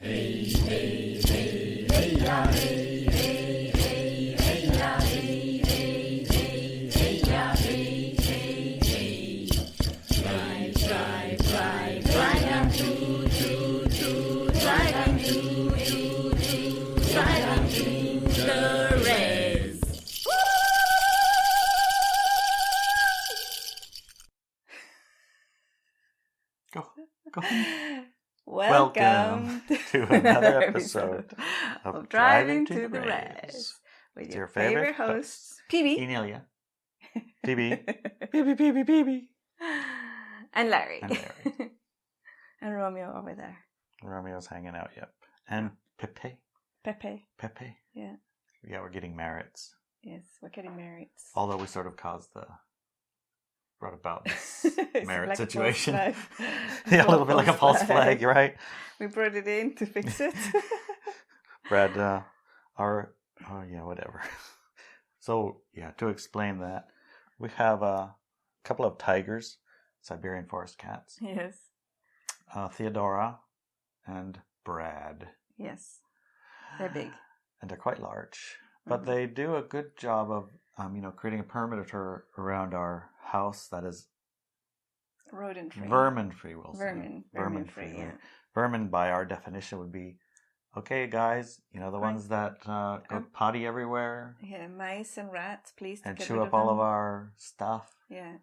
Hey, hey, hey, hey, ya, hey, hey, hey, hey, ya, hey, hey, hey, hey, ya, hey, hey, hey. Drive, drive, drive, drive and toot, toot, toot, drive and toot, toot, toot, drive and toot the res. Go. Welcome to another episode of Driving to the Res with with your favorite hosts, PB Inelia, PB, and Larry. and Larry. And Romeo over there. Romeo's hanging out, yep. And Pepe. Yeah. Yeah, we're getting merits. Yes, we're getting married. Although we sort of brought about this It's merit like a situation. false flag. Yeah, a little bit like a false flag, you're right. We brought it in to fix it. Brad, whatever. So, yeah, to explain that, we have a couple of tigers, Siberian forest cats, Yes. Theodora and Brad. Yes. They're big. And they're quite large. But they do a good job of, creating a perimeter around our house that is Rodent-free. vermin-free, we'll say. Vermin-free, yeah. Vermin, by our definition, would be, okay, guys, the ones that go potty everywhere. Yeah, mice and rats, please. And get chew rid up of all them. of our stuff. Yeah.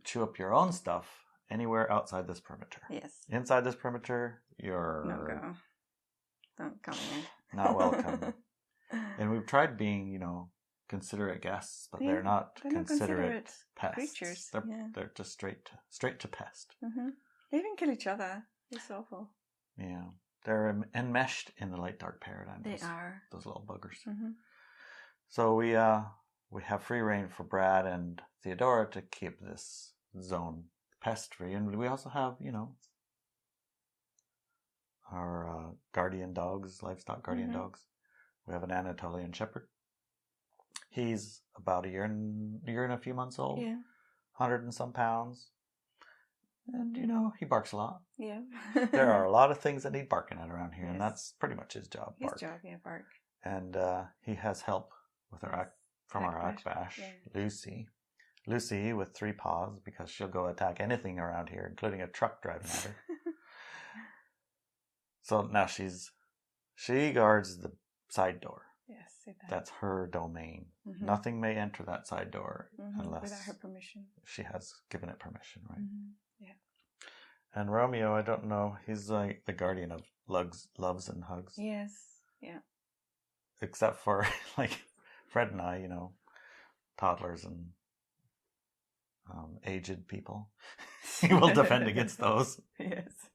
Chew up your own stuff anywhere outside this perimeter. Yes. Inside this perimeter, you're No go. Don't come in. not welcome. And we've tried being, considerate guests, but they're not considerate pests. Creatures. They're just straight to pest. Mm-hmm. They even kill each other. It's awful. Yeah, they're enmeshed in the light dark paradigm. They are those little buggers. Mm-hmm. So we have free reign for Brad and Theodora to keep this zone pest free, and we also have our guardian dogs, livestock guardian dogs. We have an Anatolian Shepherd. He's about a year and a few months old. Yeah. 100 and some pounds. And, he barks a lot. Yeah. There are a lot of things that need barking at around here, Yes. and that's pretty much his job, bark. Bark. And he has help with our Akbash, Yeah. Lucy with 3 paws, because she'll go attack anything around here, including a truck driving at her. So now she guards the side door. Yes, that's her domain. Mm-hmm. Nothing may enter that side door unless without her permission. She has given it permission, right? Mm-hmm. Yeah. And Romeo, I don't know, he's like the guardian of loves and hugs. Yes. Yeah. Except for like Fred and I, toddlers and aged people. He will defend against those. Yes.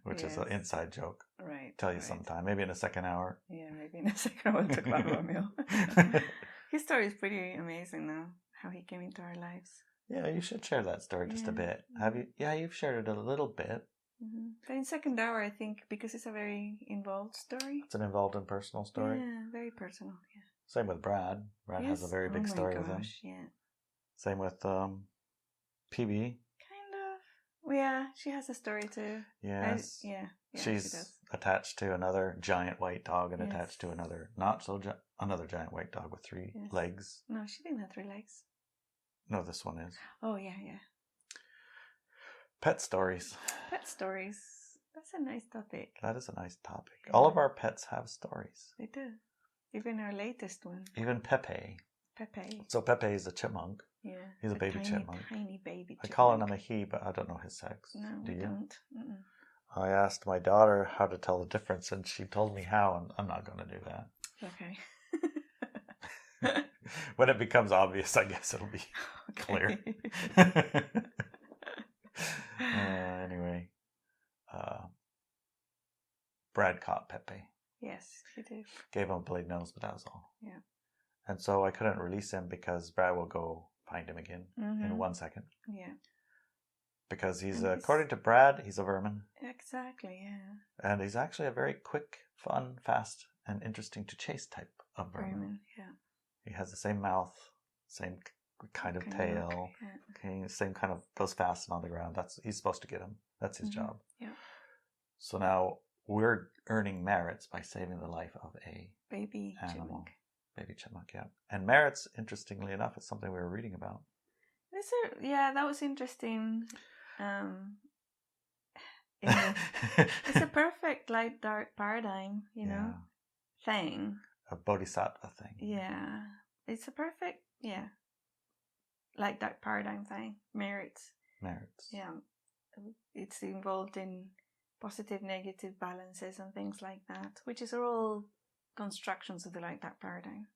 Which is an inside joke. Right. Tell you sometime. Maybe in a second hour. Yeah, maybe in a second hour we'll talk about Romeo. His story is pretty amazing now, how he came into our lives. Yeah, you should share that story just a bit. Have you? Yeah, you've shared it a little bit. Mm-hmm. But in second hour, I think, because it's a very involved story. It's an involved and personal story. Yeah, very personal, yeah. Same with Brad. Brad has a very big story with him. Yeah. Same with PB. Well, yeah, she has a story too. Yes. She's attached to another giant white dog and attached to another another giant white dog with 3 legs. No, she didn't have 3 legs. No, this one is. Oh, yeah. Pet stories. That's a nice topic. That is a nice topic. Yeah. All of our pets have stories. They do. Even our latest one. Even Pepe. So Pepe is a chipmunk. Yeah. He's a baby chipmunk. Tiny baby chipmunk. I call him a he, but I don't know his sex. No, do you? Don't. Mm-mm. I asked my daughter how to tell the difference, and she told me how, and I'm not going to do that. Okay. When it becomes obvious, I guess it'll be clear. Anyway, Brad caught Pepe. Yes, he did. Gave him a blade nose, but that was all. Yeah. And so I couldn't release him because Brad will go find him again in 1 second. Yeah. Because according to Brad, he's a vermin. Exactly, yeah. And he's actually a very quick, fun, fast, and interesting to chase type of vermin. Yeah. He has the same mouth, same kind of tail, same kind of goes fast and on the ground. He's supposed to get him. That's his job. Yeah. So now we're earning merits by saving the life of a Baby animal. chipmunk. Baby chipmunk, yeah. And merits, interestingly enough, is something we were reading about. That was interesting. It's a perfect light dark paradigm, thing. A bodhisattva thing. Yeah. It's a perfect, light dark paradigm thing. Merits. Yeah. It's involved in positive, negative balances and things like that, which is all constructions of the light dark paradigm.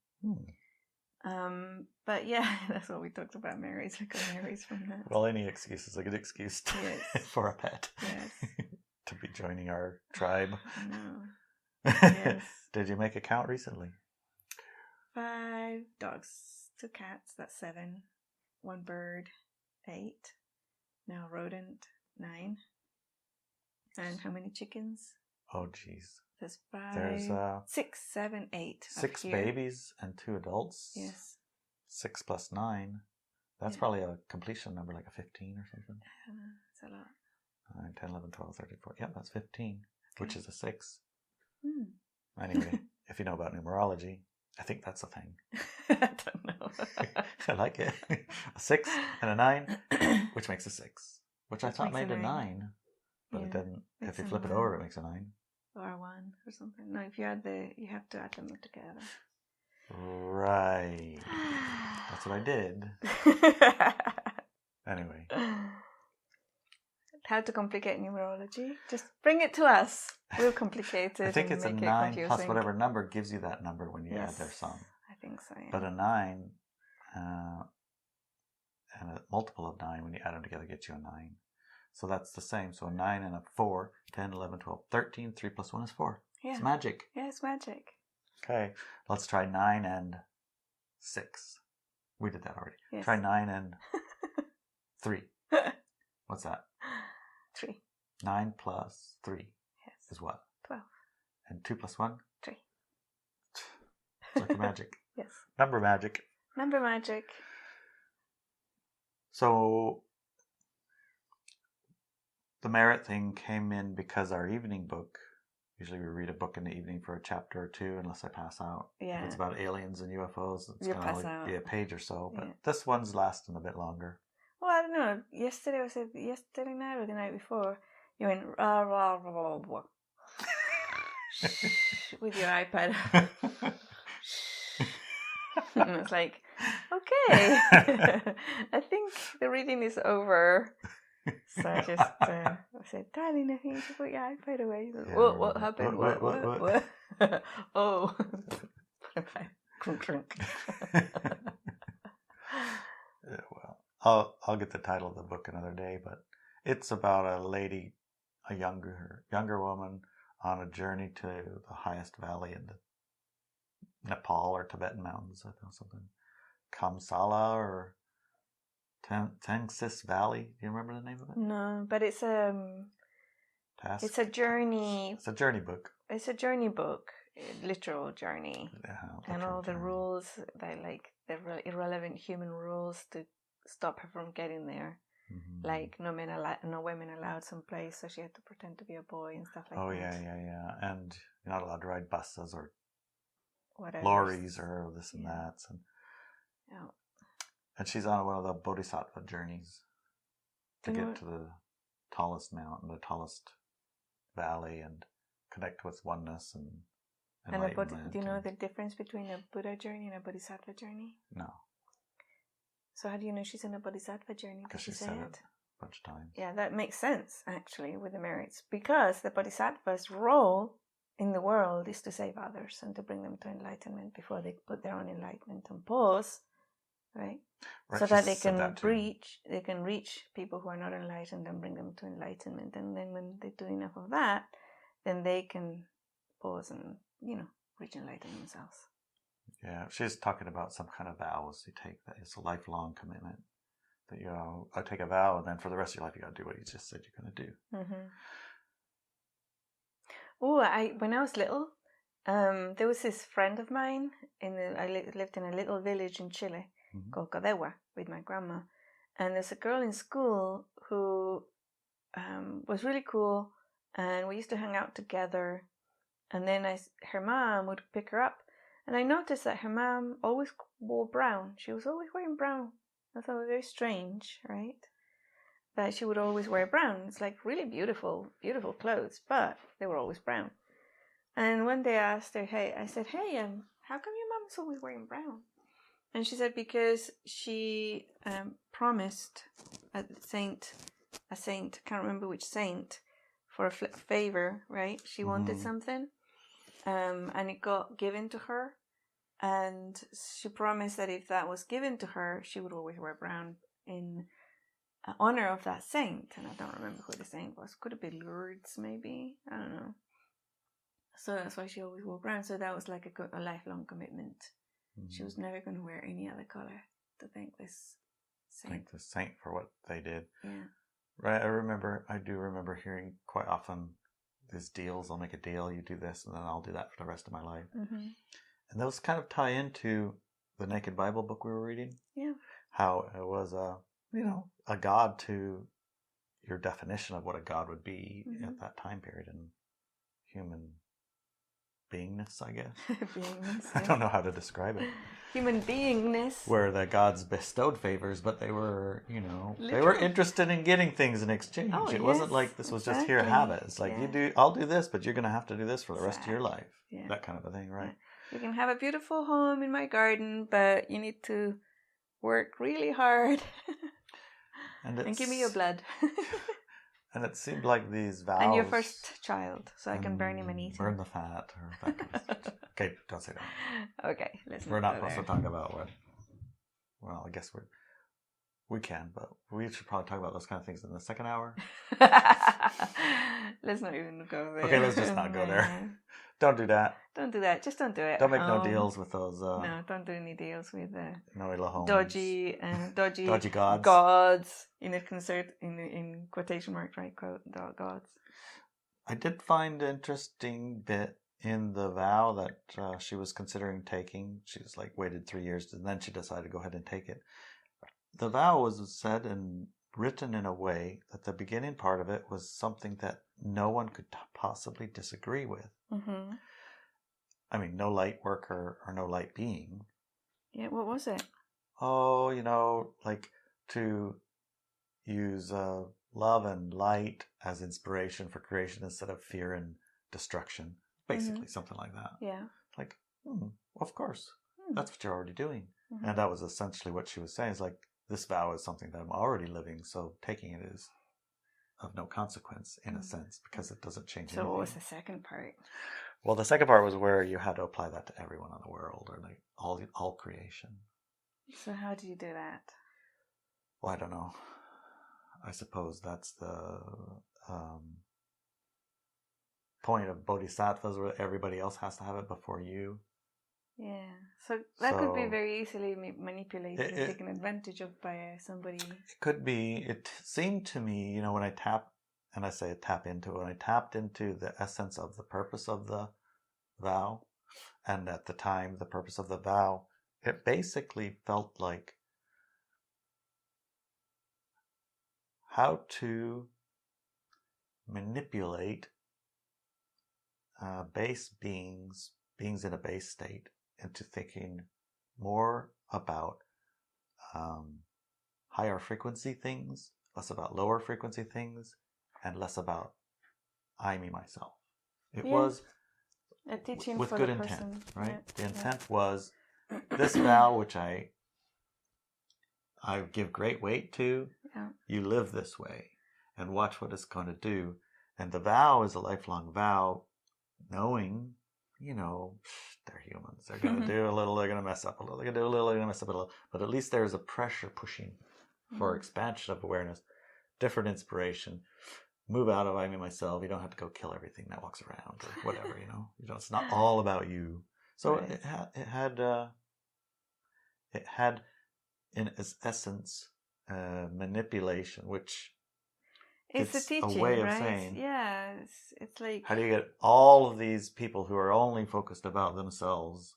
But yeah, that's what we talked about merits. We got merits from that. Well, any excuse is a good excuse for a pet. Yes. To be joining our tribe. No. Yes. Did you make a count recently? 5 dogs, 2 cats, that's 7. 1 bird, 8. Now rodent, 9. And how many chickens? Oh, geez. There's 5. There's 6, 7, 8. 6 babies and 2 adults. Yes. 6 plus 9. That's probably a completion number, like a 15 or something. That's a lot. 9, 10, 11, 12, 13, 14. Yep, that's 15, which is a 6. Anyway, if you know about numerology, I think that's a thing. I don't know. I like it. A 6 and a 9, which makes a 6. Which I thought made a 9. But it didn't. If you flip it over, it makes a 9. Or a 1 or something. No, if you add you have to add them together. Right. That's what I did. Anyway. How to complicate numerology? Just bring it to us. We'll complicate it. I think it's a 9 plus confusing. whatever number gives you that number when you add their sum. I think so, yeah. But a 9 and a multiple of 9 when you add them together gets you a 9. So that's the same. So a 9 and a 4, 10, 11, 12, 13. 3 plus 1 is 4. Yeah. It's magic. Yeah, it's magic. Okay. Let's try 9 and 6. We did that already. Yes. Try 9 and 3. What's that? 3. 9 plus 3 is what? 12. And 2 plus 1? 3. It's like magic. Yes. Number magic. Number magic. So the merit thing came in because our evening book, usually we read a book in the evening for a chapter or 2 unless I pass out. Yeah. If it's about aliens and UFOs, it's You'll going pass to out. be a page or so. But this one's lasting a bit longer. Well, I don't know. Yesterday night or the night before, you went rah, rah, rah, rah, rah. With your iPad. And it's like, okay, I think the reading is over. So I just I said, darling, I think you should put your iPad away. Said, what happened? What? Oh. Clunk, clunk. Yeah, well, I'll get the title of the book another day, but it's about a lady, a younger woman on a journey to the highest valley in the Nepal or Tibetan mountains. I think something Kamsala or Tengsis Valley. Do you remember the name of it? No, but it's a journey. It's a journey book. It's a journey book, a literal journey, and all the rules, the irrelevant human rules to stop her from getting there. Mm-hmm. Like no women allowed someplace, so she had to pretend to be a boy and stuff like that. Oh yeah, and you're not allowed to ride buses or whatever. Lorries or this and that. And she's on one of the bodhisattva journeys to get to the tallest mountain, the tallest valley, and connect with oneness and enlightenment. Do you know the difference between a Buddha journey and a bodhisattva journey? No. So how do you know she's in a bodhisattva journey? Because she said it a bunch of times. Yeah, that makes sense, actually, with the merits. Because the bodhisattva's role in the world is to save others and to bring them to enlightenment before they put their own enlightenment on pause, right? So that they can reach people who are not enlightened and bring them to enlightenment. And then when they do enough of that, then they can pause and, reach enlightenment themselves. Yeah, she's talking about some kind of vows you take. That it's a lifelong commitment. That I take a vow, and then for the rest of your life, you got to do what you just said you're going to do. Mm-hmm. Oh, when I was little, there was this friend of mine. I lived in a little village in Chile called Cadewa with my grandma, and there's a girl in school who was really cool, and we used to hang out together. And then her mom would pick her up, and I noticed that her mom always wore brown. She was always wearing brown. I thought it was very strange, right? That she would always wear brown. It's like really beautiful, beautiful clothes, but they were always brown. And one day I asked her, I said, hey, how come your mom's always wearing brown? And she said because she promised a saint, I can't remember which saint, for a favor, right? She wanted something, and it got given to her, and she promised that if that was given to her, she would always wear brown in honor of that saint. And I don't remember who the saint was. Could have been Lourdes, maybe. I don't know. So that's why she always wore brown. So that was like a lifelong commitment. She was never going to wear any other color to thank this saint. Thank the saint for what they did. Yeah. Right, I do remember hearing quite often these deals. I'll make a deal, you do this, and then I'll do that for the rest of my life. Mm-hmm. And those kind of tie into the Naked Bible book we were reading. Yeah. How it was a God to your definition of what a God would be at that time period in human beingness, I guess. Beingness. I don't know how to describe it. Human beingness. Where the gods bestowed favors, but they were, they were Literal. interested in getting things in exchange. It wasn't like this was just here, have it. It's like I'll do this, but you're going to have to do this for the rest of your life. Yeah. That kind of a thing, right? You can have a beautiful home in my garden, but you need to work really hard and give me your blood. And it seemed like these vows. And your first child, so I can burn him and eat him. Burn the fat. Or that kind of stuff. Okay, don't say that. Okay, We're not supposed to talk about what. Well, I guess we can, but we should probably talk about those kind of things in the second hour. Let's not even go there. Okay, let's just not go there. Don't do that. Don't do that. Just don't do it. Don't make no deals with those. No, don't do any deals with dodgy gods in quotation marks, right? Gods. I did find an interesting bit in the vow that she was considering taking. She was waited 3 years, and then she decided to go ahead and take it. The vow was said and written in a way that the beginning part of it was something that no one could possibly disagree with. Mm-hmm. I mean, no light worker or no light being. Yeah, what was it? Oh, to use love and light as inspiration for creation instead of fear and destruction. Basically, something like that. Yeah. Of course. That's what you're already doing. Mm-hmm. And that was essentially what she was saying. It's this vow is something that I'm already living, so taking it is of no consequence in a sense because it doesn't change anything. So what was the second part? Well, the second part was where you had to apply that to everyone in the world or all creation. So how do you do that? Well, I don't know. I suppose that's the point of bodhisattvas where everybody else has to have it before you. Yeah, so that could be very easily manipulated and taken advantage of by somebody. It could be. It seemed to me, when I tap into it, when I tapped into the essence of the purpose of the vow, and at the time, the purpose of the vow, it basically felt like how to manipulate base beings in a base state, into thinking more about higher frequency things, less about lower frequency things, and less about I, me, myself. It was a teaching with for good the intent, person. right? Yeah. The intent was this vow, which I give great weight to, you live this way and watch what it's going to do. And the vow is a lifelong vow, knowing, they're humans. They're going to do a little, they're going to mess up a little. They're going to do a little, they're going to mess up a little. But at least there's a pressure pushing for expansion of awareness, different inspiration. Move out of I, me, myself. You don't have to go kill everything that walks around or whatever, It's not all about you. So it had in its essence manipulation, which it's a teaching, a way of right? saying, it's like, how do you get all of these people who are only focused about themselves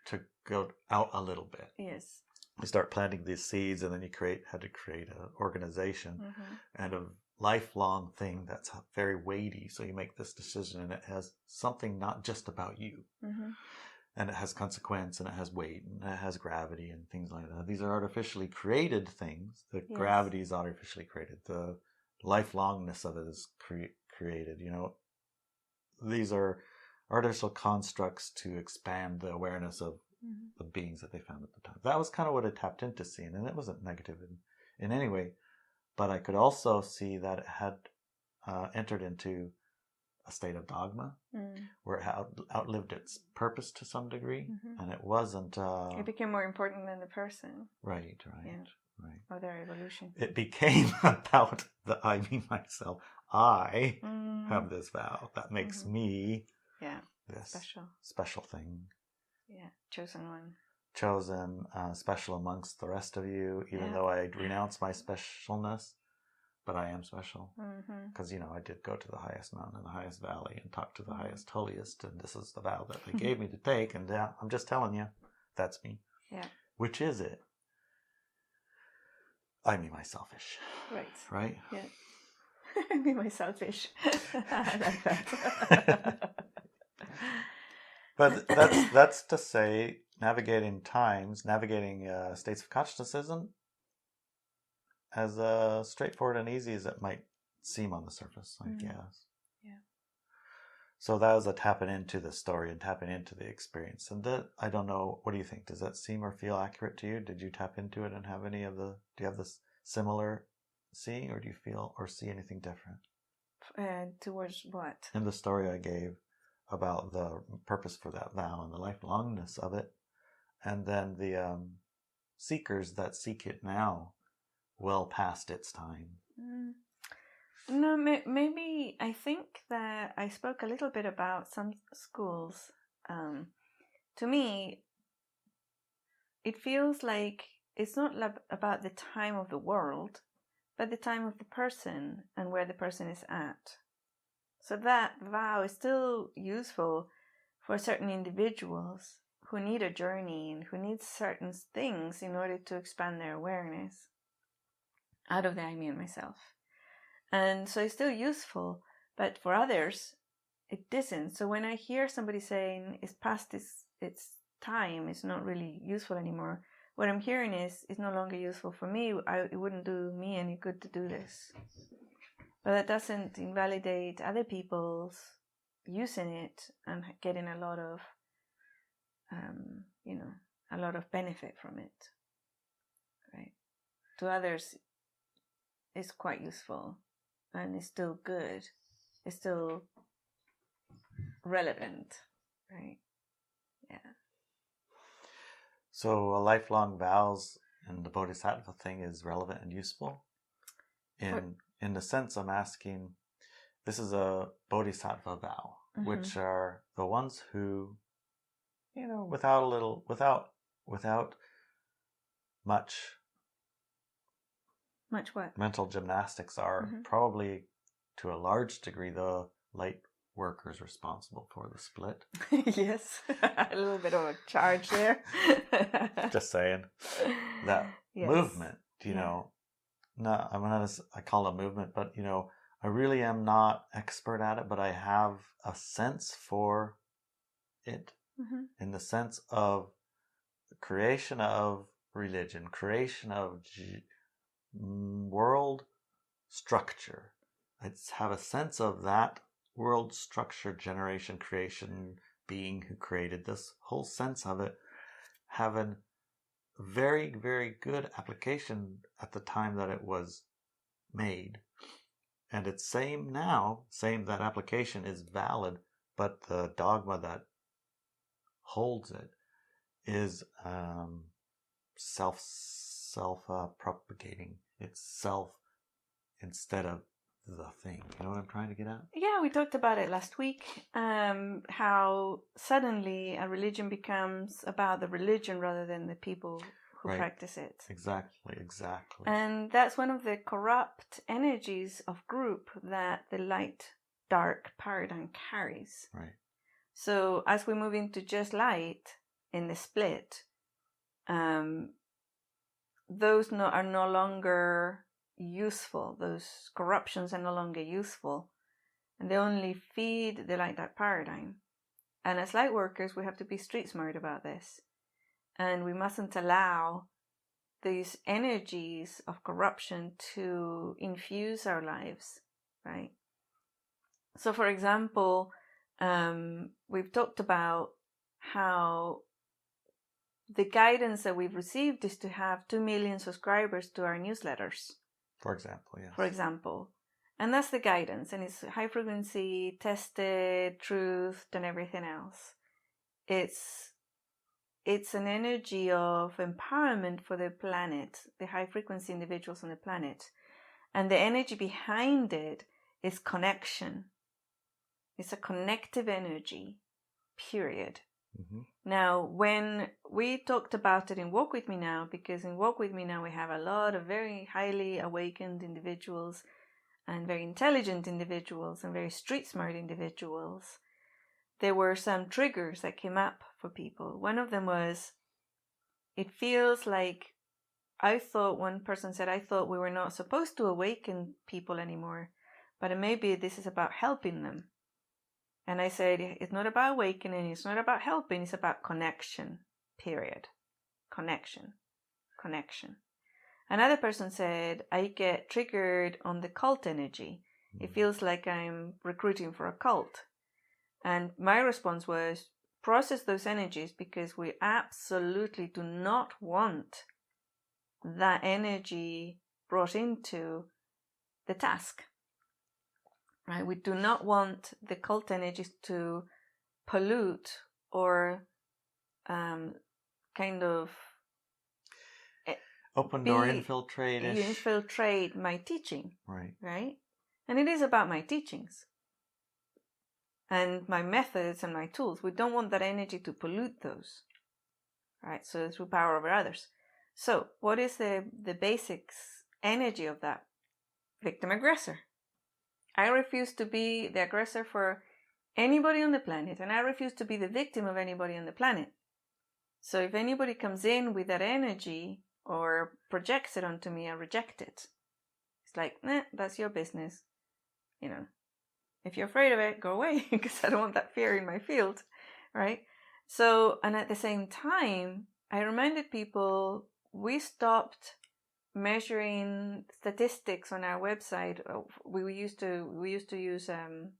to go out a little bit? Yes. You start planting these seeds, and then you had to create an organization and of lifelong thing that's very weighty. So you make this decision and it has something not just about you. Mm-hmm. And it has consequence and it has weight and it has gravity and things like that. These are artificially created things. The gravity is artificially created. The lifelongness of it is created. You know, these are artificial constructs to expand the awareness of the beings that they found at the time. That was kind of what it tapped into seeing, and it wasn't negative in any way. But I could also see that it had entered into a state of dogma where it outlived its purpose to some degree, and it wasn't... it became more important than the person. Right. Or their evolution. It became about the I, me, myself. I have this vow that makes me this special thing. Yeah, chosen one. Chosen, special amongst the rest of you, even though I renounce my specialness, but I am special. Because, you know, I did go to the highest mountain and the highest valley and talk to the highest, holiest, and this is the vow that they gave me to take, and I'm just telling you, that's me. Yeah. Which is it? I mean, my selfish. Right? Yeah. I mean, my selfish. I like that. But that's to say, navigating states of consciousness isn't as straightforward and easy as it might seem on the surface, I guess. Yeah. So that was a tapping into the story and tapping into the experience. And that, I don't know, what do you think? Does that seem or feel accurate to you? Did you tap into it and have do you have this similar seeing, or do you feel or see anything different? Towards what? In the story I gave about the purpose for that vow and the lifelongness of it, and then the seekers that seek it now, well past its time. No, maybe I think that I spoke a little bit about some schools. To me, it feels like it's not about the time of the world, but the time of the person and where the person is at. So that vow is still useful for certain individuals who need a journey and who need certain things in order to expand their awareness out of the I, me, and myself. And so it's still useful, but for others, it isn't. So when I hear somebody saying it's past its time, it's not really useful anymore, what I'm hearing is it's no longer useful for me. It wouldn't do me any good to do this. But that doesn't invalidate other people's using it and getting a lot of, a lot of benefit from it. Right? To others, it's quite useful and it's still good. It's still relevant. Right? Yeah. So a lifelong vows and the Bodhisattva thing is relevant and useful? In the sense I'm asking, this is a Bodhisattva vow, which are the ones who, without much what? Mental gymnastics are probably to a large degree the light workers responsible for the split. Yes, a little bit of a charge there. Just saying. That movement, I call it a movement, but I really am not expert at it, but I have a sense for it in the sense of creation of religion, creation of world structure. I have a sense of that world structure, generation, creation, being who created this whole sense of it, having very, very good application at the time that it was made. And it's same that application is valid, but the dogma that holds it is self-propagating. It's self instead of the thing. You know what I'm trying to get at? Yeah, we talked about it last week. How suddenly a religion becomes about the religion rather than the people who practice it. Exactly. And that's one of the corrupt energies of group that the light-dark paradigm carries. Right. So as we move into just light in the split, those are no longer useful. Those corruptions are no longer useful, and they only feed the light dark paradigm. And as light workers, we have to be street smart about this, and we mustn't allow these energies of corruption to infuse our lives, right? So, for example, we've talked about how the guidance that we've received is to have 2 million subscribers to our newsletters. For example, yes. For example. And that's the guidance. And it's high frequency, tested, truth, and everything else. It's an energy of empowerment for the planet, the high frequency individuals on the planet. And the energy behind it is connection. It's a connective energy, period. Mm-hmm. Now, when we talked about it in Walk With Me Now, because in Walk With Me Now we have a lot of very highly awakened individuals and very intelligent individuals and very street smart individuals, there were some triggers that came up for people. One of them was, it feels like, one person said, I thought we were not supposed to awaken people anymore, but maybe this is about helping them. And I said, it's not about awakening, it's not about helping, it's about connection, period. Connection. Another person said, I get triggered on the cult energy. It feels like I'm recruiting for a cult. And my response was, process those energies, because we absolutely do not want that energy brought into the task. Right? We do not want the cult energies to pollute or kind of open door infiltrate my teaching. Right. And it is about my teachings and my methods and my tools. We don't want that energy to pollute those. Right? So through power over others. So what is the basics energy of that? Victim aggressor. I refuse to be the aggressor for anybody on the planet, and I refuse to be the victim of anybody on the planet. So if anybody comes in with that energy or projects it onto me, I reject it. It's like, that's your business. If you're afraid of it, go away, because I don't want that fear in my field, right? So, and at the same time, I reminded people, we stopped measuring statistics on our website. We used to use an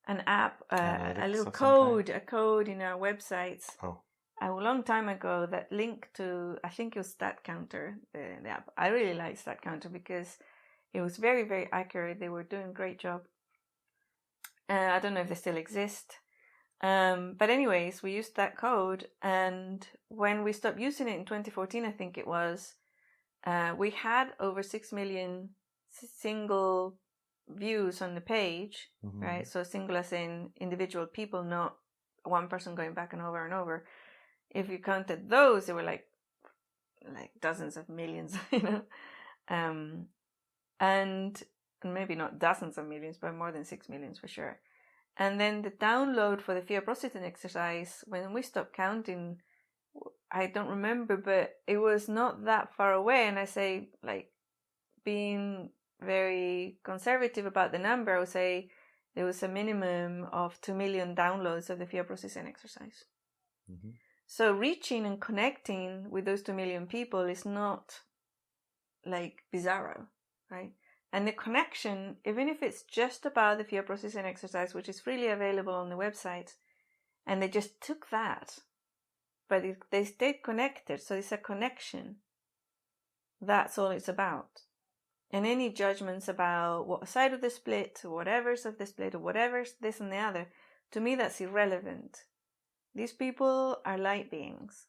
app, a little code, a code in our websites. A long time ago that linked to, I think it was StatCounter, the app. I really liked StatCounter because it was very, very accurate. They were doing a great job. I don't know if they still exist. But anyways, we used that code, and when we stopped using it in 2014, I think it was, we had over 6 million single views on the page, mm-hmm. right? So single as in individual people, not one person going back and over. If you counted those, they were like dozens of millions, and maybe not dozens of millions, but more than 6 million for sure. And then the download for the fear processing exercise, when we stopped counting, I don't remember, but it was not that far away. And I say, being very conservative about the number, I would say there was a minimum of 2 million downloads of the fear processing exercise. Mm-hmm. So reaching and connecting with those 2 million people is not bizarro, right? And the connection, even if it's just about the fear processing exercise, which is freely available on the website, and they just took that, but they stayed connected, so it's a connection. That's all it's about. And any judgments about what side of the split, or whatever's of the split, or whatever's this and the other, to me that's irrelevant. These people are light beings.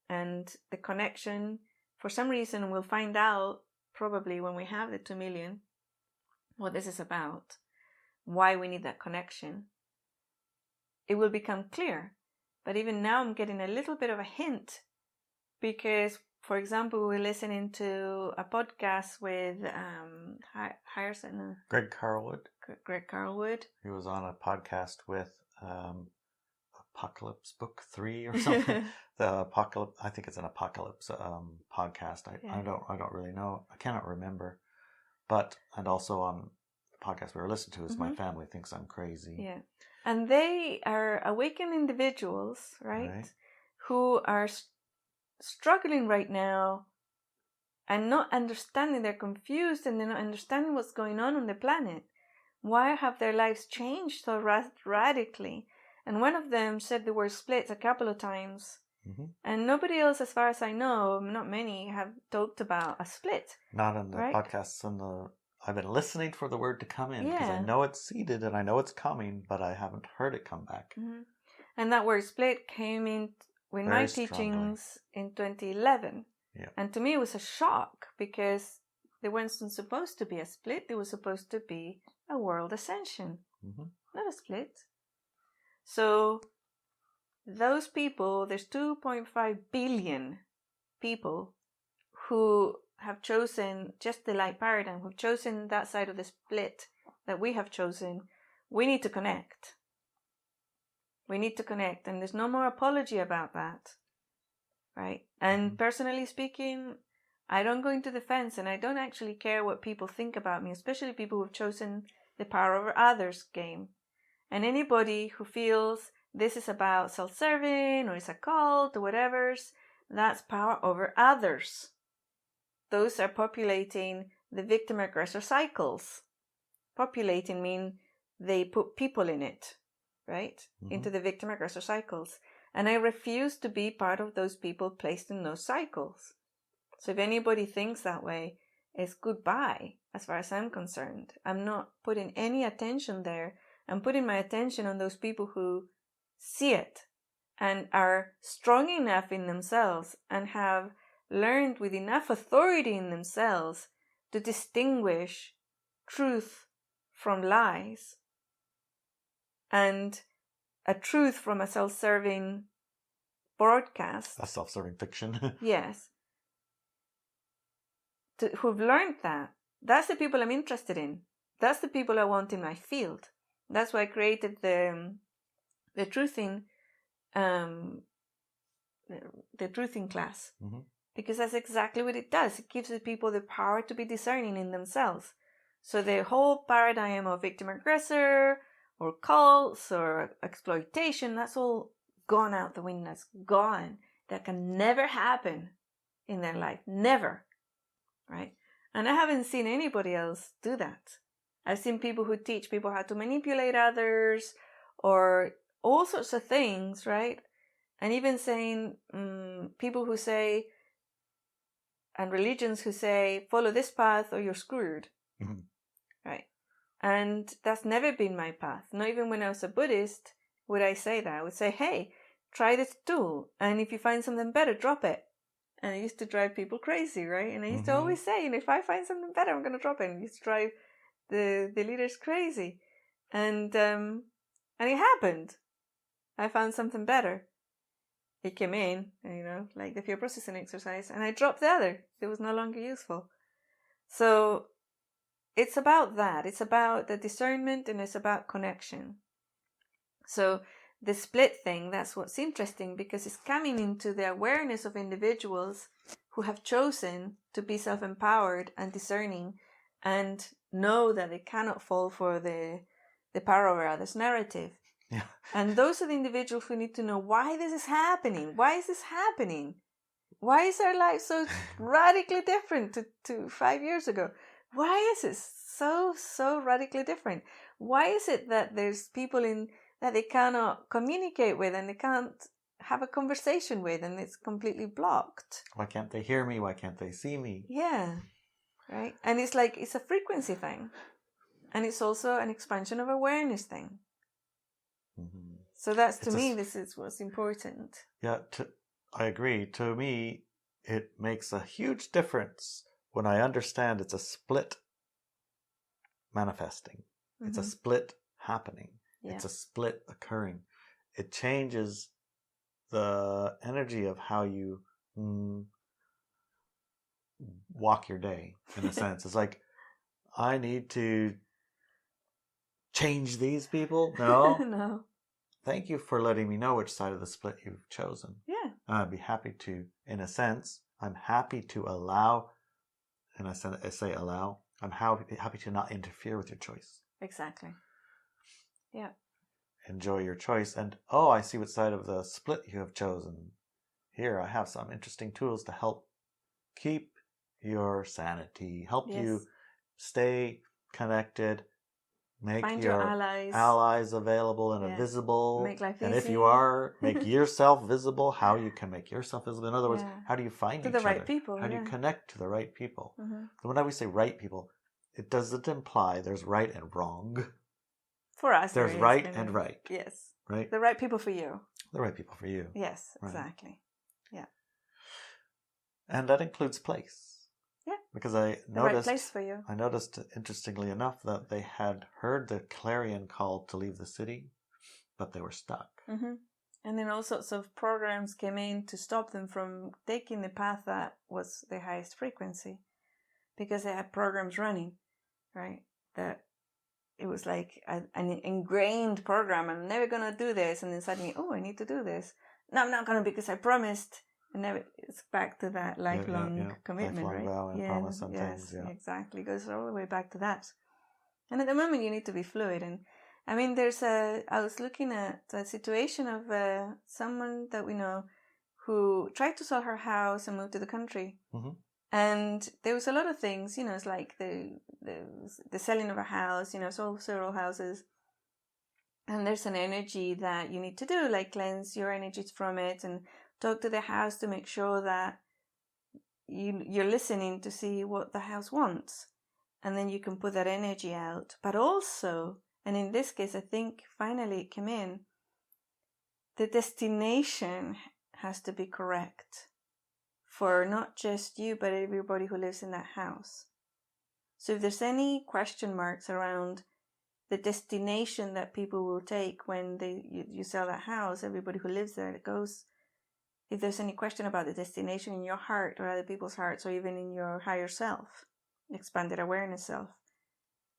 And the connection, for some reason, we'll find out probably when we have the 2 million, what this is about, why we need that connection. It will become clear. But even now I'm getting a little bit of a hint, because, for example, we're listening to a podcast with Greg Carlwood. Greg Carlwood. He was on a podcast with Apocalypse Book 3 or something. The Apocalypse, I think it's an Apocalypse podcast. I don't really know. I cannot remember. And also on the podcast we were listening to is my family thinks I'm crazy. Yeah. And they are awakened individuals, right? Who are struggling right now and not understanding. They're confused and they're not understanding what's going on the planet. Why have their lives changed so radically? And one of them said the word split a couple of times. And nobody else, as far as I know, not many, have talked about a split. Not in the podcasts. I've been listening for the word to come in because I know it's seeded and I know it's coming, but I haven't heard it come back. And that word split came in with my teachings in 2011. Yeah. And to me it was a shock because there wasn't supposed to be a split. There was supposed to be a world ascension, not a split. So those people, there's 2.5 billion people who have chosen just the light paradigm, who've chosen that side of the split that we have chosen. We need to connect. We need to connect, and there's no more apology about that, right? And personally speaking, I don't go into defense, and I don't actually care what people think about me, especially people who've chosen the power over others game. And anybody who feels this is about self-serving or it's a cult or whatever's, that's power over others. Those are populating the victim-aggressor cycles. Populating mean they put people in it, right? Into the victim-aggressor cycles. And I refuse to be part of those people placed in those cycles. So if anybody thinks that way, it's goodbye, as far as I'm concerned. I'm not putting any attention there. I'm putting my attention on those people who see it and are strong enough in themselves and have learned with enough authority in themselves to distinguish truth from lies and a truth from a self-serving broadcast. A self-serving fiction. Yes. Who've learned that. That's the people I'm interested in. That's the people I want in my field. That's why I created the truthing class. Because that's exactly what it does. It gives the people the power to be discerning in themselves. So the whole paradigm of victim-aggressor or cults or exploitation, that's all gone out the window. It's gone. That can never happen in their life. Never. Right? And I haven't seen anybody else do that. I've seen people who teach people how to manipulate others or all sorts of things, right? And even saying, people who say, and religions who say, follow this path or you're screwed. Right? And that's never been my path. Not even when I was a Buddhist would I say that. I would say, hey, try this tool. And if you find something better, drop it. And it used to drive people crazy, right? And I used to always say, if I find something better, I'm going to drop it. And it used to drive the leaders crazy. And it happened. I found something better. It came in, like the fear processing exercise, and I dropped the other. It was no longer useful. So it's about that. It's about the discernment and it's about connection. So the split thing, that's what's interesting because it's coming into the awareness of individuals who have chosen to be self-empowered and discerning and know that they cannot fall for the power over others narrative. Yeah. And those are the individuals who need to know why this is happening. Why is this happening? Why is our life so radically different to 5 years ago? Why is it so radically different? Why is it that there's people that they cannot communicate with and they can't have a conversation with and it's completely blocked? Why can't they hear me? Why can't they see me? Yeah, right? And it's like, it's a frequency thing. And it's also an expansion of awareness thing. So that's, to me, this is what's important. Yeah, I agree. To me, it makes a huge difference when I understand it's a split manifesting. It's a split happening. Yeah. It's a split occurring. It changes the energy of how you walk your day, in a sense. It's like, I need to change these people? No. No. Thank you for letting me know which side of the split you've chosen. Yeah. I'd be happy to, in a sense, I'm happy to allow, and I say allow, I'm happy to not interfere with your choice. Exactly. Yeah. Enjoy your choice. And, oh, I see what side of the split you have chosen. Here, I have some interesting tools to help keep your sanity, help you stay connected, Find your allies. allies available and visible. Make life and easy. if you are, make yourself visible. How you can make yourself visible. In other words, how do you find to each the other? right people? How do you connect to the right people? Mm-hmm. So when we say right people, it doesn't imply there's right and wrong. For us, there's right and right. Yes. Right? The right people for you. The right people for you. Yes, right. exactly. Yeah. And that includes place. Yeah. Because I the right place for you. I noticed, interestingly enough, that they had heard the clarion call to leave the city, but they were stuck. Mm-hmm. And then all sorts of programs came in to stop them from taking the path that was the highest frequency, because they had programs running, right? That it was like an ingrained program. I'm never going to do this. And then suddenly, oh, I need to do this. No, I'm not going to because I promised. And never, it's back to that lifelong commitment, lifelong right? vow and promise and things. Yeah, exactly. It goes all the way back to that. And at the moment, you need to be fluid. And I mean, I was looking at a situation of someone that we know who tried to sell her house and move to the country. Mm-hmm. And there was a lot of things, it's like the selling of a house, sold several houses. And there's an energy that you need to do, like cleanse your energies from it and talk to the house to make sure that you're listening to see what the house wants. And then you can put that energy out. But also, and in this case, I think finally it came in, the destination has to be correct for not just you, but everybody who lives in that house. So if there's any question marks around the destination that people will take when you sell that house, everybody who lives there goes, if there's any question about the destination in your heart or other people's hearts or even in your higher self, expanded awareness self,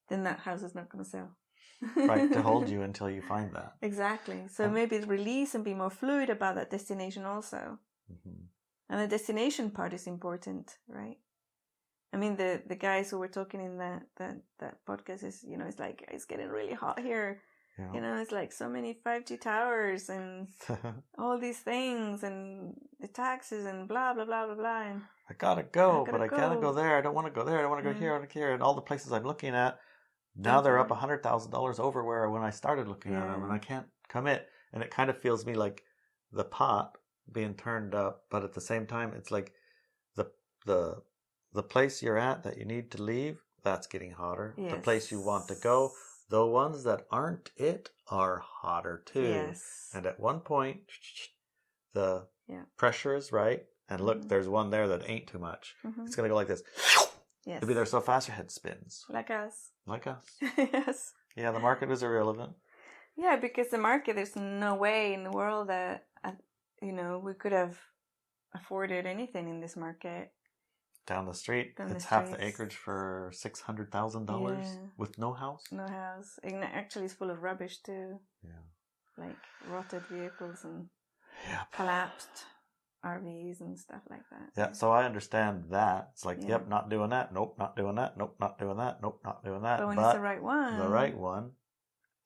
then that house is not going to sell. Right, to hold you until you find that. Exactly. So maybe release and be more fluid about that destination also. Mm-hmm. And the destination part is important, right? I mean, the guys who were talking in that podcast is, it's like, it's getting really hot here. Yeah. It's like so many 5G towers and all these things and the taxes and blah, blah, blah, blah, blah. And I gotta go, but I can't go there. I don't want to go there. I don't want to go here. I don't care. And all the places I'm looking at, now they're up $100,000 over where when I started looking at them, and I can't commit. And it kind of feels me like the pot being turned up, but at the same time, it's like the place you're at that you need to leave, that's getting hotter. Yes. The place you want to go, the ones that aren't it are hotter too. Yes. And at one point, the pressure is right. And look, there's one there that ain't too much. Mm-hmm. It's going to go like this. Yes. It'll be there so fast your head spins. Like us. Yes. Yeah, the market is irrelevant. Yeah, because the market, there's no way in the world that, we could have afforded anything in this market. Down the street, it's half the acreage for $600,000 with no house. No house. It actually is full of rubbish too. Yeah. Like rotted vehicles and collapsed RVs and stuff like that. Yeah, so I understand that. It's like, not doing that. Nope, not doing that. Nope, not doing that. Nope, not doing that. But when it's the right one.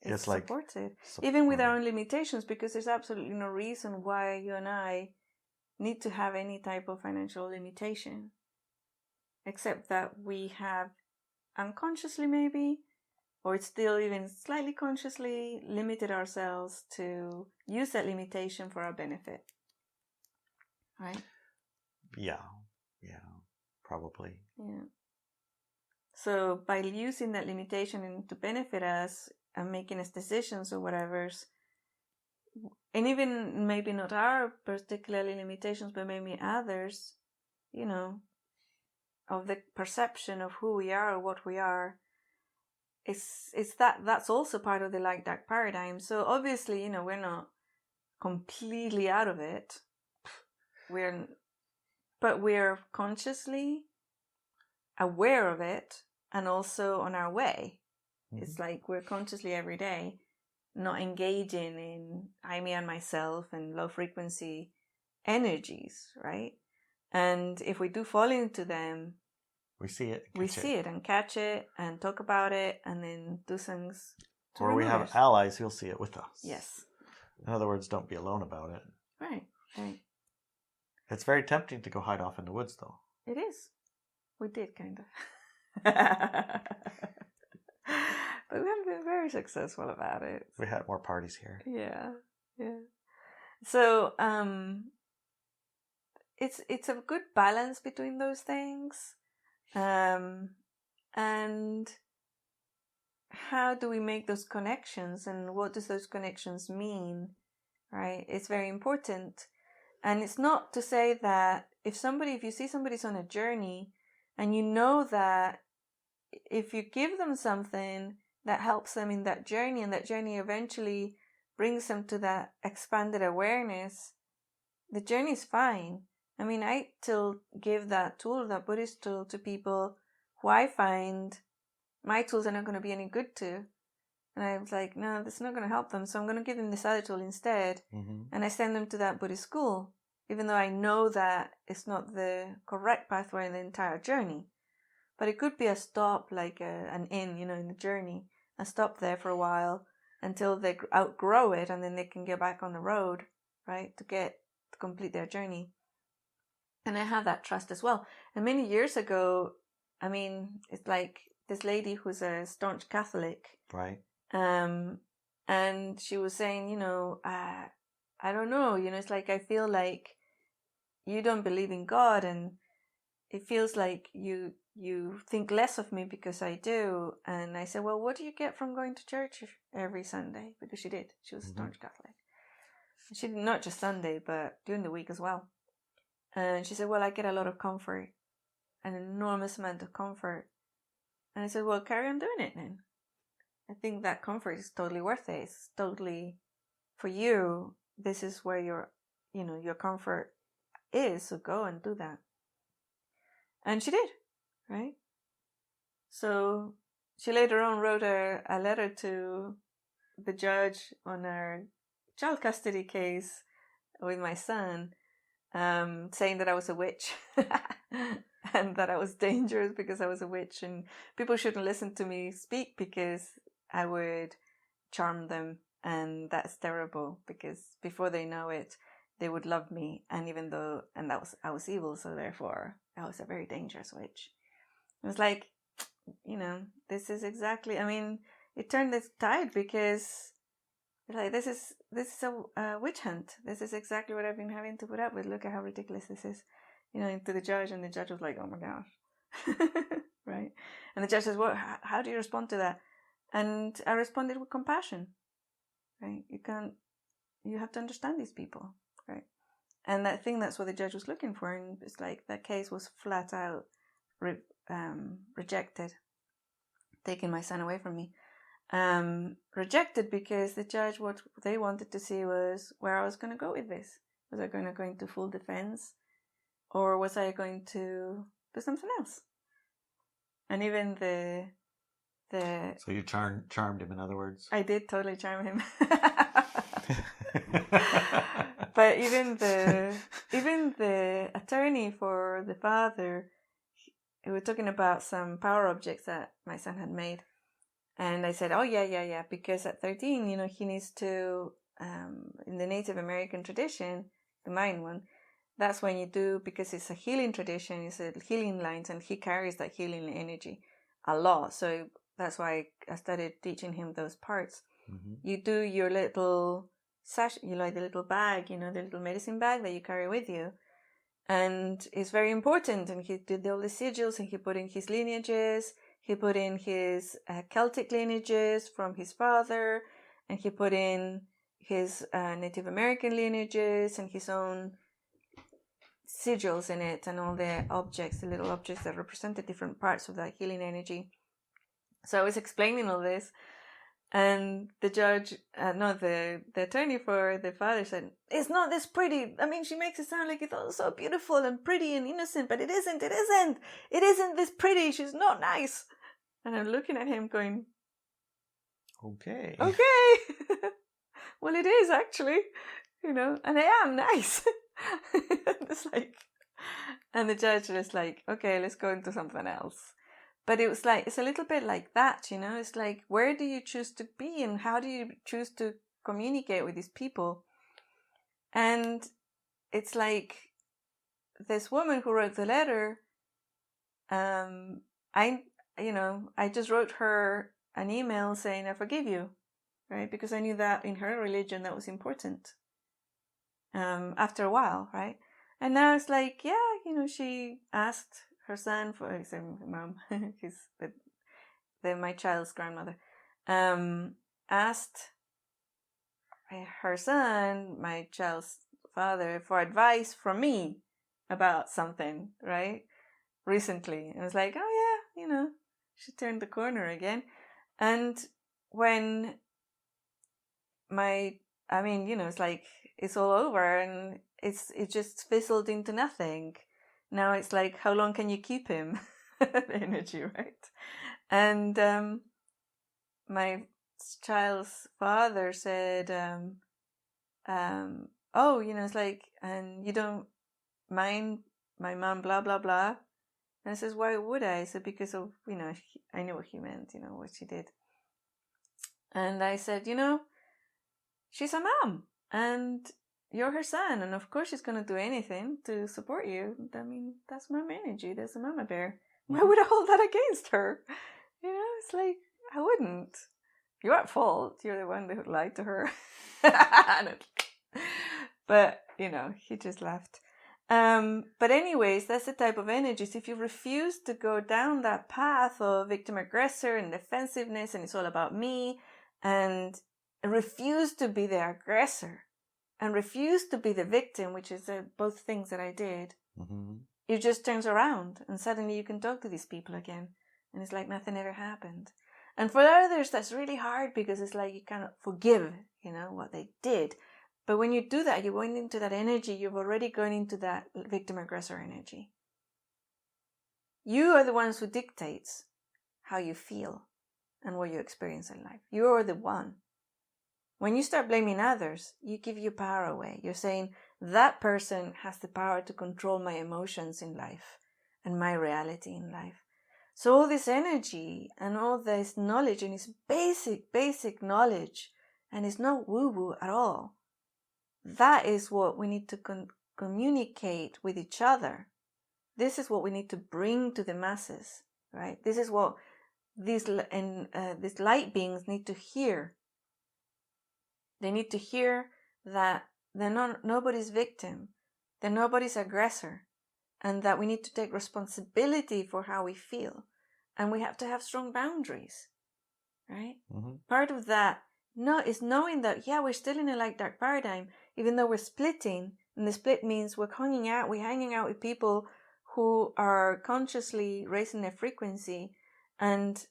It's supported. Even with our own limitations, because there's absolutely no reason why you and I need to have any type of financial limitation. Except that we have unconsciously maybe, or it's still even slightly consciously limited ourselves to use that limitation for our benefit. Right? Yeah, probably. Yeah. So by using that limitation to benefit us and making us decisions or whatever's, and even maybe not our particularly limitations, but maybe others, of the perception of who we are or what we are, it's that's also part of the light dark paradigm. So obviously, we're not completely out of it. But we're consciously aware of it and also on our way. Mm-hmm. It's like we're consciously every day not engaging in I, me, and myself and low frequency energies, right? And if we do fall into them, We see it. We see it and catch it and talk about it and then do things. Or we have allies who'll see it with us. Yes. In other words, don't be alone about it. Right. It's very tempting to go hide off in the woods, though. It is. We did, kind of. But we haven't been very successful about it. We had more parties here. Yeah. So, it's a good balance between those things. And how do we make those connections, and what does those connections mean, right? It's very important. And it's not to say that if you see somebody's on a journey and you know that if you give them something that helps them in that journey, and that journey eventually brings them to that expanded awareness, the journey is fine. I mean, I still give that tool, that Buddhist tool, to people who I find my tools are not going to be any good to. And I was like, no, that's not going to help them. So I'm going to give them this other tool instead. Mm-hmm. And I send them to that Buddhist school, even though I know that it's not the correct pathway in the entire journey. But it could be a stop, like an inn, in the journey. A stop there for a while until they outgrow it, and then they can get back on the road, right, to complete their journey. And I have that trust as well. And many years ago, I mean, it's like this lady who's a staunch Catholic. Right. And she was saying, I don't know, it's like I feel like you don't believe in God, and it feels like you think less of me because I do. And I said, well, what do you get from going to church every Sunday? Because she did. She was a staunch Catholic. She did not just Sunday, but during the week as well. And she said, well, I get a lot of comfort, an enormous amount of comfort. And I said, well, carry on doing it then. I think that comfort is totally worth it. It's totally for you. This is where your comfort is. So go and do that. And she did, right? So she later on wrote a letter to the judge on our child custody case with my son, saying that I was a witch and that I was dangerous because I was a witch, and people shouldn't listen to me speak because I would charm them, and that's terrible because before they know it, they would love me, and I was evil, so therefore I was a very dangerous witch. It was like, this is exactly. I mean, it turned this tide because, like, this is a witch hunt. This is exactly what I've been having to put up with. Look at how ridiculous this is, to the judge, and the judge was like, "Oh my gosh," right? And the judge says, "Well, how do you respond to that?" And I responded with compassion, right? You have to understand these people, right? And that's what the judge was looking for. And it's like that case was flat out rejected, taking my son away from me. Rejected because the judge, what they wanted to see was where I was going to go with this. Was I going to go into full defense, or was I going to do something else? And even So you charmed him, in other words? I did totally charm him. But even the attorney for the father, we were talking about some power objects that my son had made. And I said, oh, yeah, because at 13, he needs to, in the Native American tradition, the Mayan one, that's when you do, because it's a healing tradition, it's a healing lines, and he carries that healing energy a lot. So that's why I started teaching him those parts. Mm-hmm. You do your little the little bag, the little medicine bag that you carry with you. And it's very important. And he did all the sigils, and he put in his lineages. He put in his Celtic lineages from his father, and he put in his Native American lineages and his own sigils in it, and all the little objects that represented different parts of that healing energy. So I was explaining all this, and the judge, the attorney for the father said, it's not this pretty. I mean, she makes it sound like it's all so beautiful and pretty and innocent, but it isn't this pretty. She's not nice. And I'm looking at him going, okay. Well, it is actually, and I am nice. It's like, And the judge was like, okay, let's go into something else. But it was like, it's a little bit like that, you know? It's like, where do you choose to be and how do you choose to communicate with these people? And it's like this woman who wrote the letter, I just wrote her an email saying, I forgive you, right? Because I knew that in her religion, that was important. After a while, right? And now it's like, yeah, she asked her son for his mom, he's my child's grandmother, asked her son, my child's father, for advice from me about something, right? Recently. And I was like, oh yeah, she turned the corner again. And when it's like it's all over and it just fizzled into nothing. Now it's like, how long can you keep him? The energy, right? And my child's father said, it's like, and you don't mind my mom, blah, blah, blah. And I says, why would I? I said, because of, I knew what he meant, what she did. And I said, she's a mom and you're her son. And of course she's going to do anything to support you. I mean, that's mom energy. That's a mama bear. Why would I hold that against her? It's like, I wouldn't. You're at fault. You're the one that lied to her. But, he just laughed. But anyways, that's the type of energies. If you refuse to go down that path of victim aggressor and defensiveness and it's all about me, and refuse to be the aggressor and refuse to be the victim, which is both things that I did, it just turns around and suddenly you can talk to these people again and it's like nothing ever happened. And for others, that's really hard because it's like you cannot forgive, what they did. But when you do that, you're going into that energy, you've already gone into that victim aggressor energy. You are the ones who dictates how you feel and what you experience in life. You are the one. When you start blaming others, you give your power away. You're saying that person has the power to control my emotions in life and my reality in life. So all this energy and all this knowledge, and it's basic knowledge, and it's not woo-woo at all. That is what we need to communicate with each other. This is what we need to bring to the masses, right? This is what these light beings need to hear. They need to hear that they're nobody's victim, they're nobody's aggressor, and that we need to take responsibility for how we feel. And we have to have strong boundaries, right? Part of that is knowing that, we're still in a light-dark paradigm, even though we're splitting. And the split means we're hanging out with people who are consciously raising their frequency, and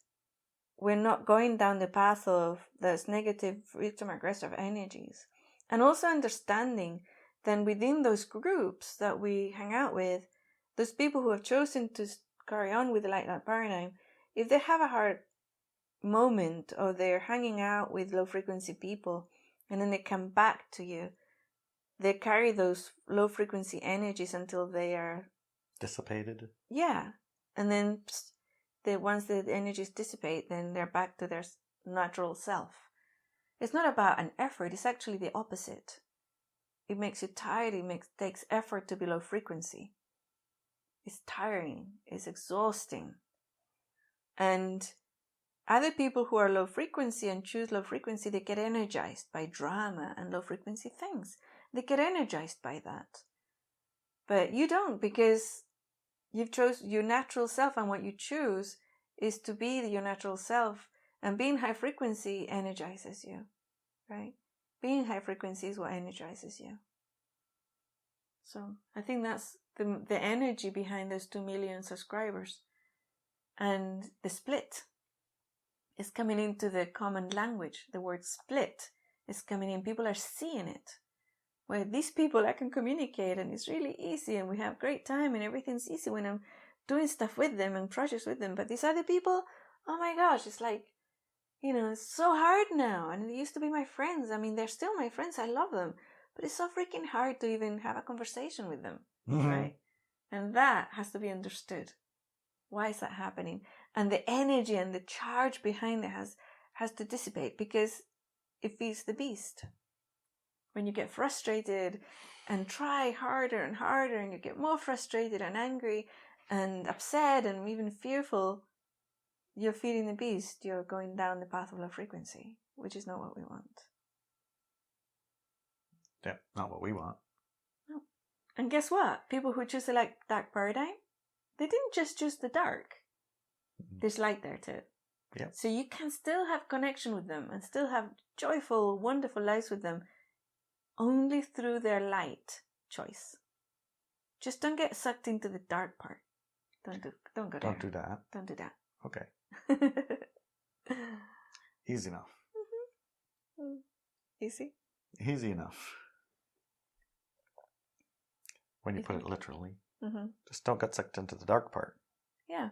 we're not going down the path of those negative victim-aggressive energies. And also understanding that within those groups that we hang out with, those people who have chosen to carry on with the light-dark paradigm, if they have a hard moment or they're hanging out with low-frequency people and then they come back to you, they carry those low-frequency energies until they are dissipated. Yeah. And then once the energies dissipate, then they're back to their natural self. It's not about an effort. It's actually the opposite. It makes you tired. Takes effort to be low frequency. It's tiring. It's exhausting. And other people who are low frequency and choose low frequency, they get energized by drama and low frequency things. They get energized by that. But you don't, because you've chose your natural self, and what you choose is to be your natural self, and being high frequency energizes you, right? Being high frequency is what energizes you. So I think that's the energy behind those 2 million subscribers. And the split is coming into the common language. The word split is coming in. People are seeing it. Where these people, I can communicate and it's really easy and we have great time and everything's easy when I'm doing stuff with them and projects with them. But these other people, oh my gosh, it's like, it's so hard now. And they used to be my friends. I mean, they're still my friends. I love them. But it's so freaking hard to even have a conversation with them, right? And that has to be understood. Why is that happening? And the energy and the charge behind it has to dissipate, because it feeds the beast. When you get frustrated and try harder and harder, and you get more frustrated and angry and upset and even fearful, you're feeding the beast. You're going down the path of low frequency, which is not what we want. Yeah, not what we want. No. And guess what? People who choose the dark paradigm, they didn't just choose the dark. There's light there too. Yeah. So you can still have connection with them and still have joyful, wonderful lives with them, only through their light choice. Just don't get sucked into the dark part. Don't go there. Don't do that. Don't do that. Okay. Easy enough. Mm-hmm. Easy? Easy enough. When you put it literally. Mm-hmm. Just don't get sucked into the dark part. Yeah.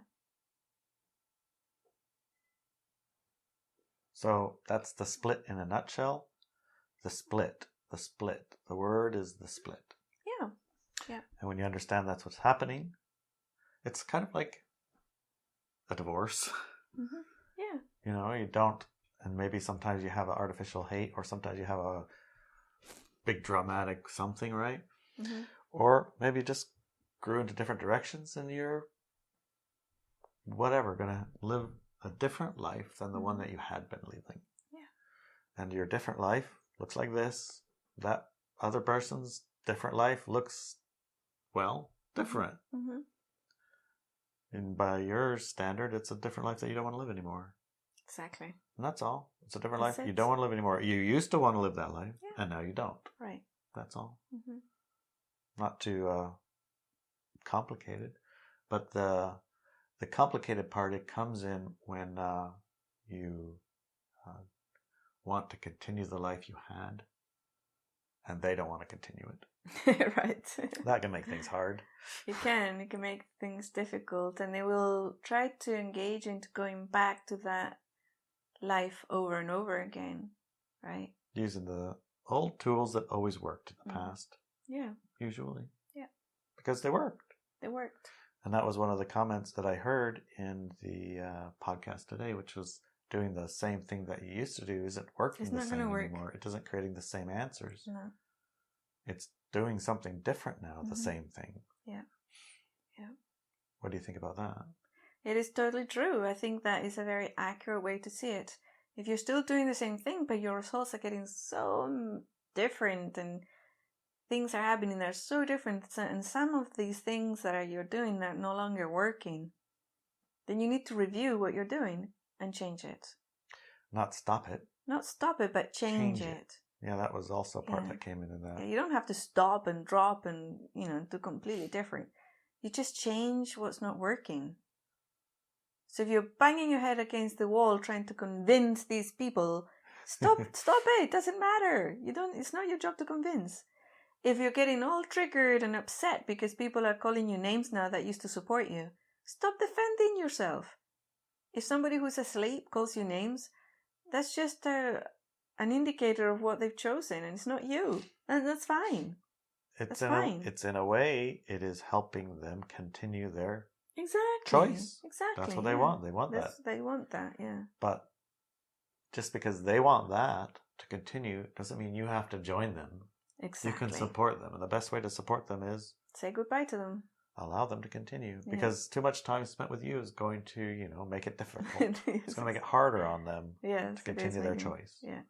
So that's the split in a nutshell. The split. The word is the split. Yeah. Yeah. And when you understand that's what's happening, it's kind of like a divorce. Mm-hmm. Yeah. You know, you don't, and maybe sometimes you have an artificial hate, or sometimes you have a big dramatic something, right? Mm-hmm. Or maybe you just grew into different directions and you're whatever, gonna live a different life than the one that you had been living. Yeah. And your different life looks like this. That other person's different life looks, well, different. Mm-hmm. And by your standard, it's a different life that you don't want to live anymore. Exactly. And that's all. It's a different That's life it. you don't want to live anymore. You used to want to live that life, Yeah. and now you don't. Right. That's all. Mm-hmm. Not too complicated, but the complicated part, it comes in when you want to continue the life you had, and they don't want to continue it. Right. That can make things hard. It can make things difficult, and they will try to engage into going back to that life over and over again, right? Using the old tools that always worked in the past. Yeah. Usually. Yeah. Because they worked. They worked. And that was one of the comments that I heard in the podcast today, which was doing the same thing that you used to do isn't working It's the not same gonna work. anymore. It isn't creating the same answers. No. It's doing something different now, the Mm-hmm. same thing. Yeah. Yeah. What do you think about that? It is totally true. I think that is a very accurate way to see it. If you're still doing the same thing, but your results are getting so different and things are happening that are so different, and some of these things that you're doing are no longer working, then you need to review what you're doing and change it. Not stop it. Not stop it, but change it. Yeah, that was also a part Yeah. that came into that. Yeah, you don't have to stop and drop and, do completely different. You just change what's not working. So if you're banging your head against the wall trying to convince these people, stop it. It doesn't matter. It's not your job to convince. If you're getting all triggered and upset because people are calling you names now that used to support you, stop defending yourself. If somebody who's asleep calls you names, that's just an indicator of what they've chosen, and it's not you. And that's fine. It's That's fine. It's in a way, it is helping them continue their Exactly. choice. Exactly. That's what they want. They want that. They want that, yeah. But just because they want that to continue doesn't mean you have to join them. Exactly. You can support them. And the best way to support them is say goodbye to them. allow them to continue. Yeah. Because too much time spent with you is going to, make it difficult. Yes. It's going to make it harder on them Yes, to continue their choice. Yeah.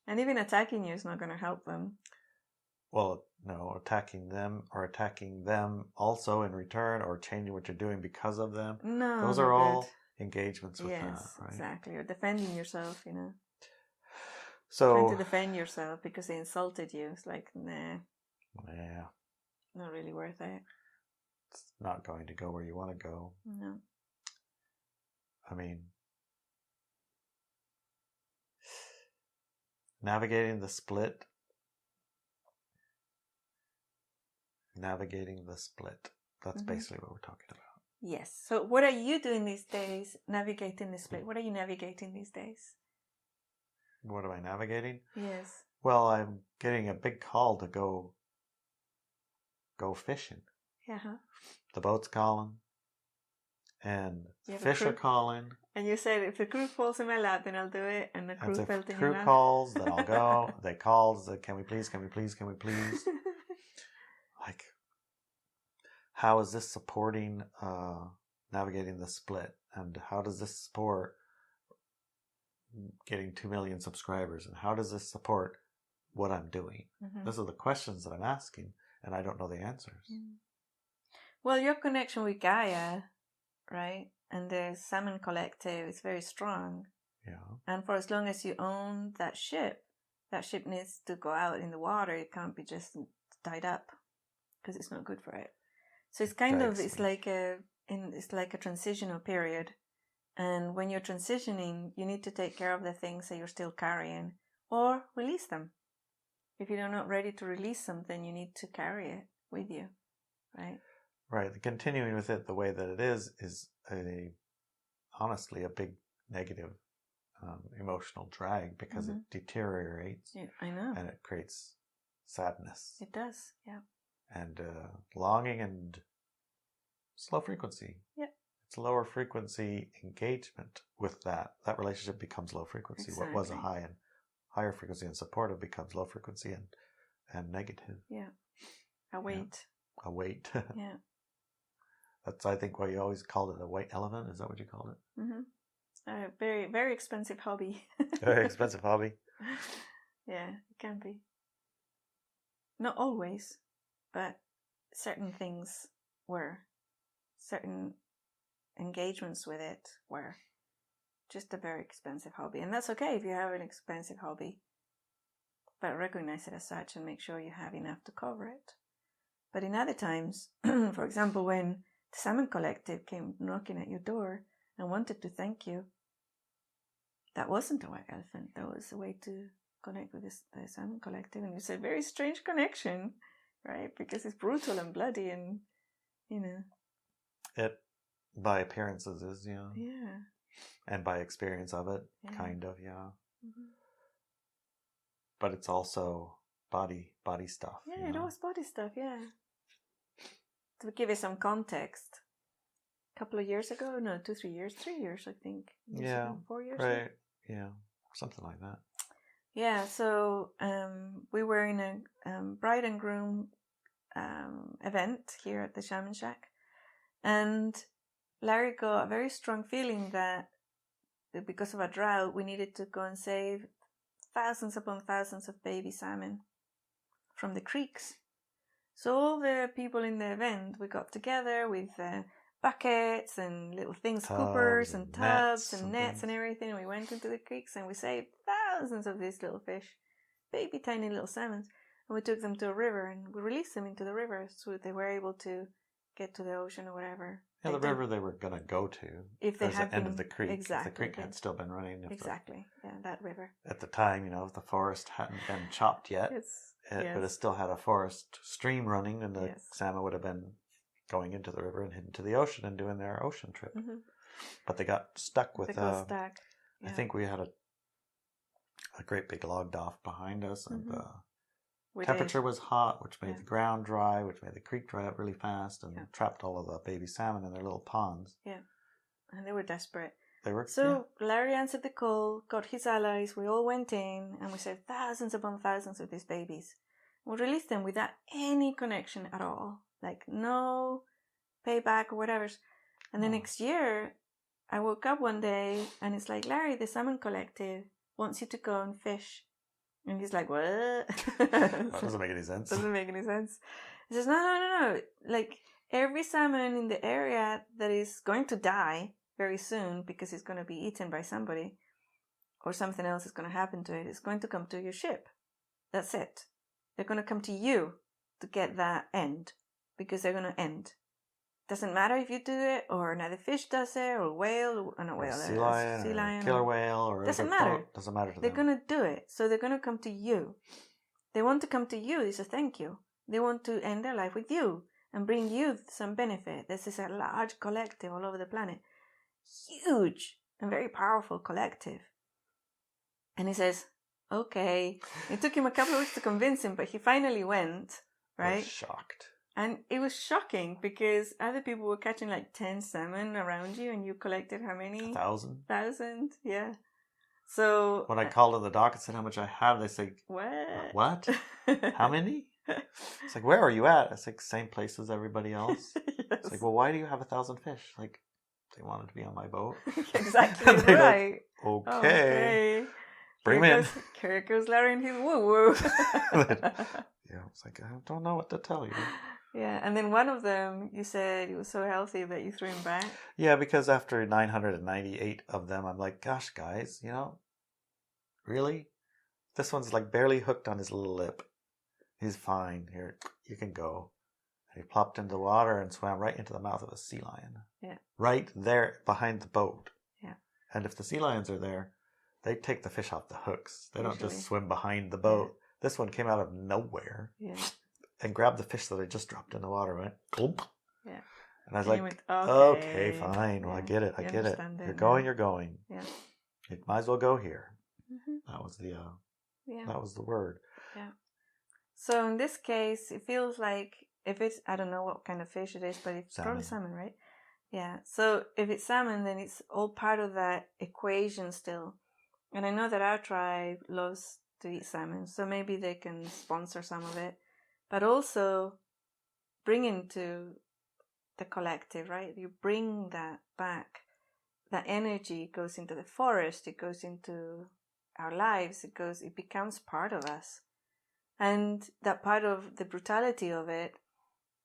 And even attacking you is not going to help them. Well, no, attacking them or attacking them also in return or changing what you're doing because of them. No. Those are all engagements with that, right? Exactly. Or defending yourself, So, trying to defend yourself because they insulted you. It's like, nah, yeah, not really worth it. it's not going to go where you want to go. No. I mean, navigating the split. That's basically what we're talking about. Yes. So what are you doing these days navigating the split? What are you navigating these days? What am I navigating? Yes. Well, I'm getting a big call to go fishing. Yeah. the boat's calling, and You have a fish are crew. calling. And you said, if the crew falls in my lap, then I'll do it. And the crew If fell the in your crew lap. calls, then I'll go. They called, said, can we please, can we please, can we please? Like, how is this supporting navigating the split? And how does this support getting 2 million subscribers? And how does this support what I'm doing? Mm-hmm. Those are the questions that I'm asking, and I don't know the answers. Mm. Well, your connection with Gaia, right, and the Salmon Collective is very strong. Yeah. And for as long as you own that ship needs to go out in the water. It can't be just tied up because it's not good for it. So it's kind of, it's like a transitional period. And when you're transitioning, you need to take care of the things that you're still carrying or release them. If you're not ready to release something, you need to carry it with you, right? Right. Continuing with it the way that it is honestly a big negative emotional drag because it deteriorates. Yeah, I know. And it creates sadness. It does, yeah. And longing and slow frequency. Yeah. It's lower frequency engagement with that. That relationship becomes low frequency. Exactly. What was a high and higher frequency and supportive becomes low frequency and negative. Yeah. A weight. Yeah. A weight. Yeah. That's, I think, why you always called it a white elephant. Is that what you called it? Mm-hmm. A very, very expensive hobby. Very expensive hobby. Yeah, it can be. Not always, but certain things were. Certain engagements with it were just a very expensive hobby. And that's okay if you have an expensive hobby. But recognize it as such and make sure you have enough to cover it. But in other times, for example, when the Salmon Collective came knocking at your door and wanted to thank you, that wasn't a white elephant. That was a way to connect with the Salmon Collective. And it's a very strange connection, right? Because it's brutal and bloody and, you know. It, by appearances, is, yeah. Yeah. And by experience of it, Yeah. kind of, yeah. Mm-hmm. But it's also body stuff. Yeah, it was body stuff, yeah. To give it some context, a couple of years ago, 3 years, I think. Yeah, ago, 4 years right. ago. Yeah, something like that. Yeah, so we were in a bride and groom event here at the Shaman Shack, and Larry got a very strong feeling that because of a drought, we needed to go and save thousands upon thousands of baby salmon from the creeks. So all the people in the event, we got together with buckets and little things, scoopers and tubs and nets and everything. And we went into the creeks and we saved thousands of these little fish, baby tiny little salmons. And we took them to a river and we released them into the river so they were able to get to the ocean or whatever. Yeah, the river they were going to go to. If they had the end of the creek. Exactly. If the creek had still been running. Exactly. Yeah, that river. At the time, if the forest hadn't been chopped yet, it would have still had a forest stream running and the salmon would have been going into the river and heading to the ocean and doing their ocean trip. Mm-hmm. But they got stuck with... stuck. Yeah. I think we had a great big log dock behind us and the temperature was hot, which made the ground dry, which made the creek dry up really fast and trapped all of the baby salmon in their little ponds. Yeah, and they were desperate. So Larry answered the call, got his allies, we all went in, and we saved thousands upon thousands of these babies. We released them without any connection at all, like no payback or whatever. And the next year, I woke up one day and it's like, Larry, the Salmon Collective wants you to go and fish. And he's like, what? That doesn't make any sense. Doesn't make any sense. He says, no. Like, every salmon in the area that is going to die very soon because it's going to be eaten by somebody or something else is going to happen to it, it's going to come to your ship. That's it. They're going to come to you to get that end because they're going to end. Doesn't matter if you do it or another fish does it or a whale or not whale, sea lion, or killer whale or doesn't matter. Doesn't matter to They're them. going to do it. So they're going to come to you. They want to come to you. It's a thank you. They want to end their life with you and bring you some benefit. This is a large collective all over the planet. Huge and very powerful collective. And he says, okay. It took him a couple of weeks to convince him, but he finally went, right? I was shocked. And it was shocking because other people were catching like 10 salmon around you, and you collected how many? 1,000. 1,000, yeah. So when I called in the dock and said how much I had, they say, what? How many? It's like, where are you at? It's like, same place as everybody else. Yes. It's like, well, why do you have 1,000 fish? Like, they wanted to be on my boat. Exactly They're right. like, okay. Bring them in. Here goes Larry and his woo-woo. Yeah, it's like, I don't know what to tell you. Yeah, and then one of them, you said he was so healthy that you threw him back. Yeah, because after 998 of them, I'm like, gosh, guys, really? This one's like barely hooked on his little lip. He's fine. Here, you can go. And he plopped into the water and swam right into the mouth of a sea lion. Yeah. Right there behind the boat. Yeah. And if the sea lions are there, they take the fish off the hooks. They don't just Usually. swim behind the boat. Yeah. This one came out of nowhere. Yeah. And grabbed the fish that I just dropped in the water. Went, glump. Yeah. And I was And like, you went, okay, fine. Well, Yeah. I get it. You I get it. understand it You're now. going, you're going. Yeah. You might as well go here. Mm-hmm. That was the Yeah. that was the word. Yeah. So in this case, it feels like if it's, I don't know what kind of fish it is, but it's probably salmon, right? Yeah. So if it's salmon, then it's all part of that equation still. And I know that our tribe loves to eat salmon, so maybe they can sponsor some of it. But also bring into the collective, right? You bring that back. That energy goes into the forest, it goes into our lives, it becomes part of us. And that part of the brutality of it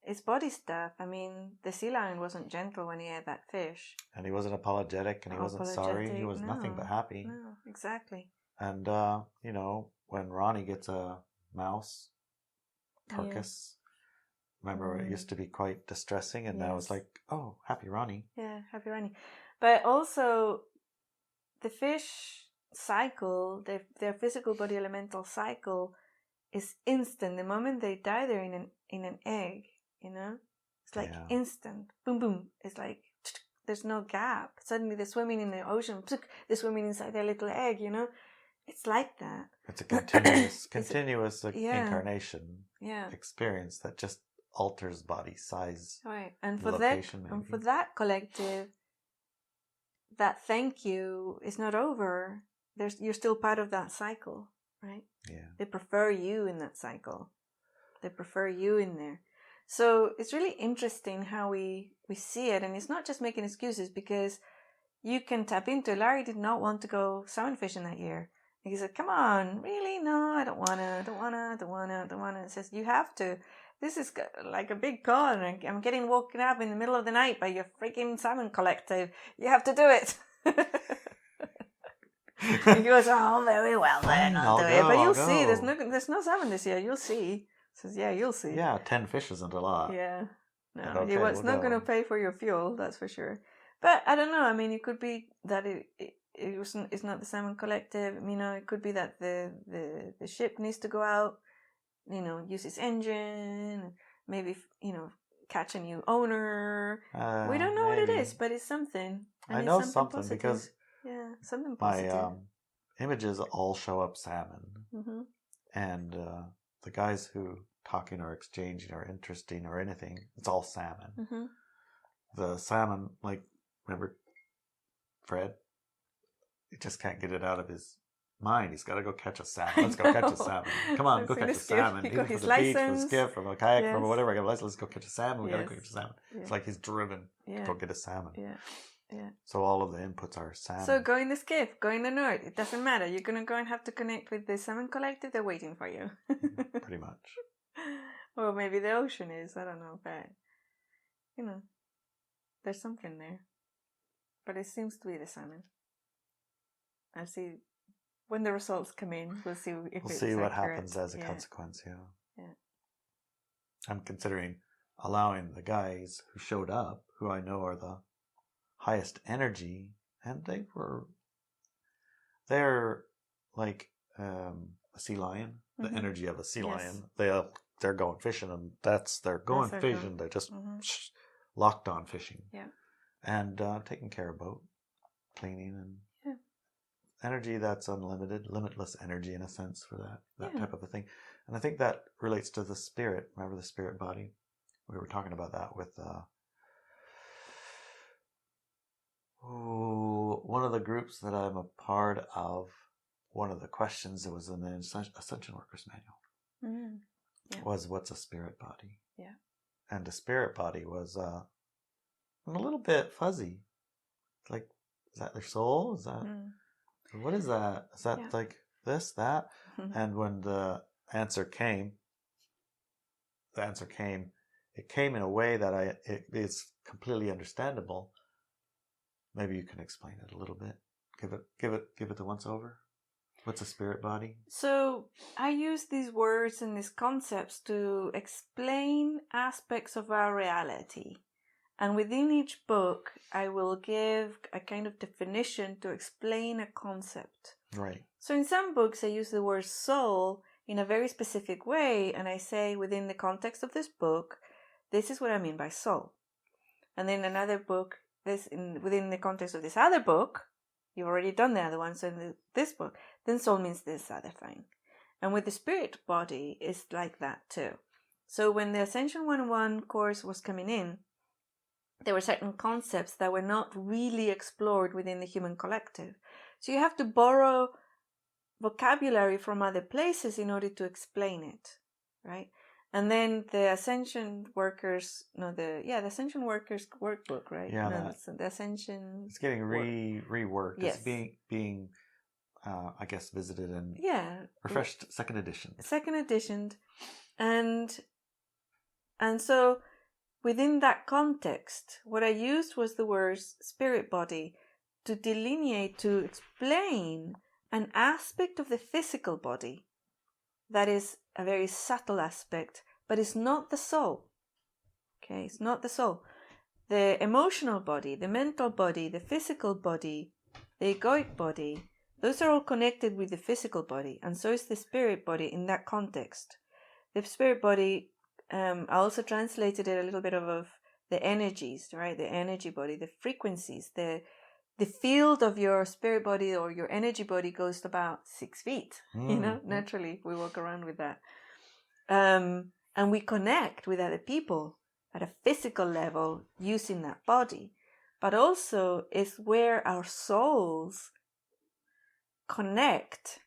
is body stuff. I mean, the sea lion wasn't gentle when he ate that fish. And he wasn't apologetic, and he wasn't sorry. He was nothing but happy. No, exactly. And, when Ronnie gets a mouse carcass, remember it used to be quite distressing, and now it's like, oh, happy Ronnie. Yeah, happy Ronnie. But also, the fish cycle, their physical body elemental cycle is instant. The moment they die, they're in an egg, It's like instant. Boom, boom. It's like, there's no gap. Suddenly they're swimming in the ocean. They're swimming inside their little egg, It's like that. It's a continuous incarnation experience that just alters body size. Right. And for location, that collective, that thank you is not over. You're still part of that cycle, right? Yeah. They prefer you in that cycle. They prefer you in there. So it's really interesting how we see it, and it's not just making excuses, because you can tap into it. Larry did not want to go salmon fishing that year. He said, come on, really? No, I don't want to. It says, you have to. This is like a big call, and I'm getting woken up in the middle of the night by your freaking salmon collective. You have to do it. And he goes, oh, very well then, I'll do it. But you'll see, there's no salmon this year. You'll see. He says, yeah, you'll see. Yeah, 10 fish isn't a lot. Yeah. No, okay, it's not going to pay for your fuel, that's for sure. But I don't know. I mean, it could be that it's not the salmon collective. It could be that the ship needs to go out, use its engine, maybe, catch a new owner. We don't know what it is, but it's something. And I know it's something positive. because something positive. My images all show up salmon. Mm-hmm. And the guys who talking or exchanging or interesting or anything, it's all salmon. Mm-hmm. The salmon, like, remember Fred? He just can't get it out of his mind. He's got to go catch a salmon. Let's go catch a salmon. Come on, go catch a salmon. Even from the beach, from a skiff, from a kayak, from whatever. Let's go catch a salmon. We got to go catch a salmon. Yeah. It's like he's driven to go get a salmon. Yeah. Yeah. So all of the inputs are salmon. So go in the skiff, go in the north. It doesn't matter. You're going to go and have to connect with the salmon collective. They're waiting for you. Pretty much. Or maybe the ocean is. I don't know. But, there's something there. But it seems to be the salmon. I'll see when the results come in. We'll see if we'll it's see what accurate. happens as a consequence. Yeah. I'm considering allowing the guys who showed up, who I know are the highest energy, and they're like a sea lion, the energy of a sea lion. They're going fishing, and they're going fishing. They're just locked on fishing. Yeah. And taking care of boat, cleaning, and energy that's unlimited, limitless energy in a sense for that type of a thing. And I think that relates to the spirit. Remember the spirit body? we were talking about that with one of the groups that I'm a part of. One of the questions that was in the Ascension Workers Manual was, what's a spirit body? Yeah. And the spirit body was a little bit fuzzy. Like, is that their soul? Is that, what is that? Is that like this, that? And when the answer came, it came in a way that it's completely understandable. Maybe you can explain it a little bit. Give it the once over. What's a spirit body? So I use these words and these concepts to explain aspects of our reality. And within each book, I will give a kind of definition to explain a concept. Right. So in some books, I use the word soul in a very specific way, and I say, within the context of this book, this is what I mean by soul. And then another book, within the context of this other book, you've already done the other one, so in this book, then soul means this other thing. And with the spirit body, it's like that too. So when the Ascension 101 course was coming in, there were certain concepts that were not really explored within the human collective. So you have to borrow vocabulary from other places in order to explain it, right? And then the Ascension Workers, the Ascension Workers workbook, right? Yeah, the Ascension. It's getting reworked. Yes. It's being I guess visited and refreshed. Second edition, and so within that context, what I used was the words spirit body to delineate, to explain an aspect of the physical body that is a very subtle aspect, but it's not the soul. Okay, it's not the soul. The emotional body, the mental body, the physical body, the egoic body, those are all connected with the physical body, and so is the spirit body in that context. The spirit body, I also translated it a little bit of the energies, right? The energy body, the frequencies, the field of your spirit body or your energy body goes to about 6 feet. Naturally, we walk around with that. And we connect with other people at a physical level using that body. But also it's where our souls connect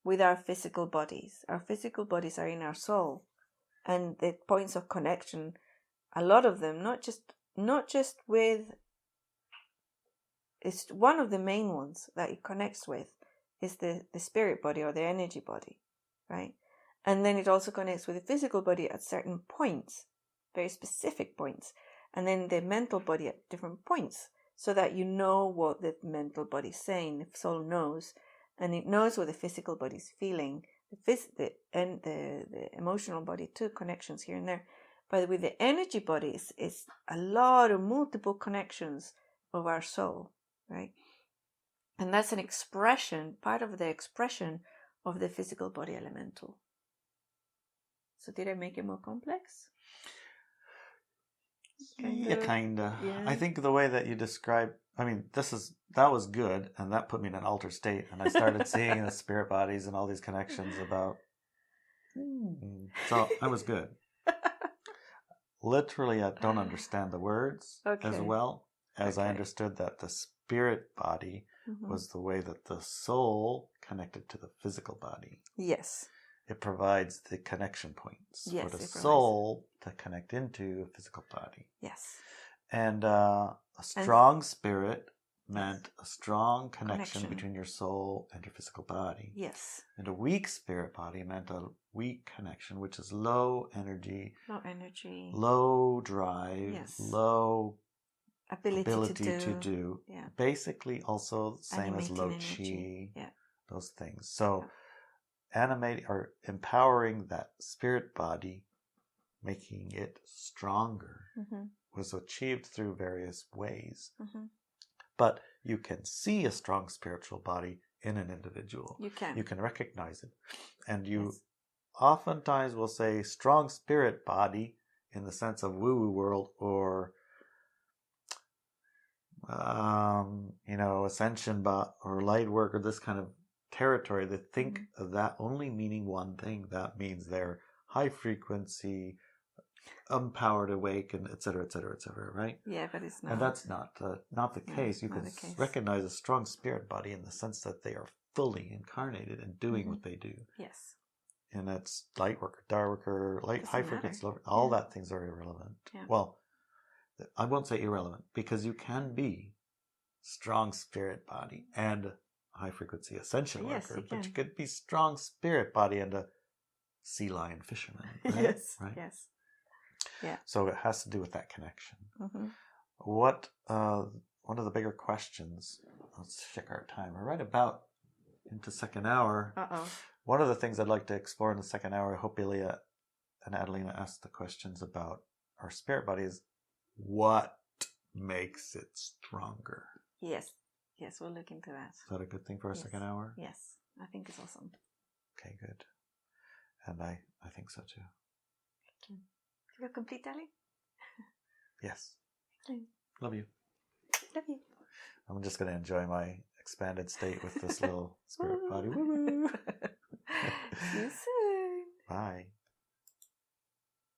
with our physical bodies. Our physical bodies are in our soul. And the points of connection, a lot of them, not just with, it's one of the main ones that it connects with is the spirit body or the energy body, right? And then it also connects with the physical body at certain points, very specific points, and then the mental body at different points, so that you know what the mental body is saying. The soul knows, and it knows what the physical body is feeling. The emotional body too, connections here and there. But with the energy body, it's a lot of multiple connections of our soul, right? And that's an expression, part of the expression of the physical body elemental. So did I make it more complex? Kinda. Yeah. I think the way that you describe, that was good, and that put me in an altered state, and I started seeing the spirit bodies and all these connections about. So that was good. Literally, I don't understand the words as well as I understood that the spirit body was the way that the soul connected to the physical body. Yes. It provides the connection points for the it soul to connect into a physical body. Yes. And a strong spirit meant a strong connection between your soul and your physical body. Yes. And a weak spirit body meant a weak connection, which is low energy, low drive, low ability to do. Yeah. Basically also the same as low chi, those things. So animating or empowering that spirit body, making it stronger, was achieved through various ways. But you can see a strong spiritual body in an individual. You can recognize it. And you oftentimes will say strong spirit body in the sense of woo-woo world or ascension or light work or this kind of territory. They think of that only meaning one thing. That means they're high frequency, empowered, awake, and et cetera, right? Yeah, but it's not. And that's not the case. You not can the case. recognize a strong spirit body in the sense that they are fully incarnated and doing what they do. Yes. And that's light worker, dark worker, high frequency, all that things are irrelevant. Yeah. Well, I won't say irrelevant, because you can be strong spirit body and high frequency ascension worker, but you could be strong spirit body and a sea lion fisherman. Right? Yes. Right? Yes. Yeah. So it has to do with that connection. Mm-hmm. What one of the bigger questions? Let's check our time. We're right about into second hour. One of the things I'd like to explore in the second hour, I hope Ilia and Adelina ask the questions about our spirit body, is what makes it stronger? Yes. Yes, we'll look into that. Is that a good thing for our second hour? Yes, I think it's awesome. Okay, good. And I think so too. Okay. You're complete, darling? Yes. Okay. Love you. Love you. I'm just going to enjoy my expanded state with this little spirit body. Woo-woo. See you soon. Bye.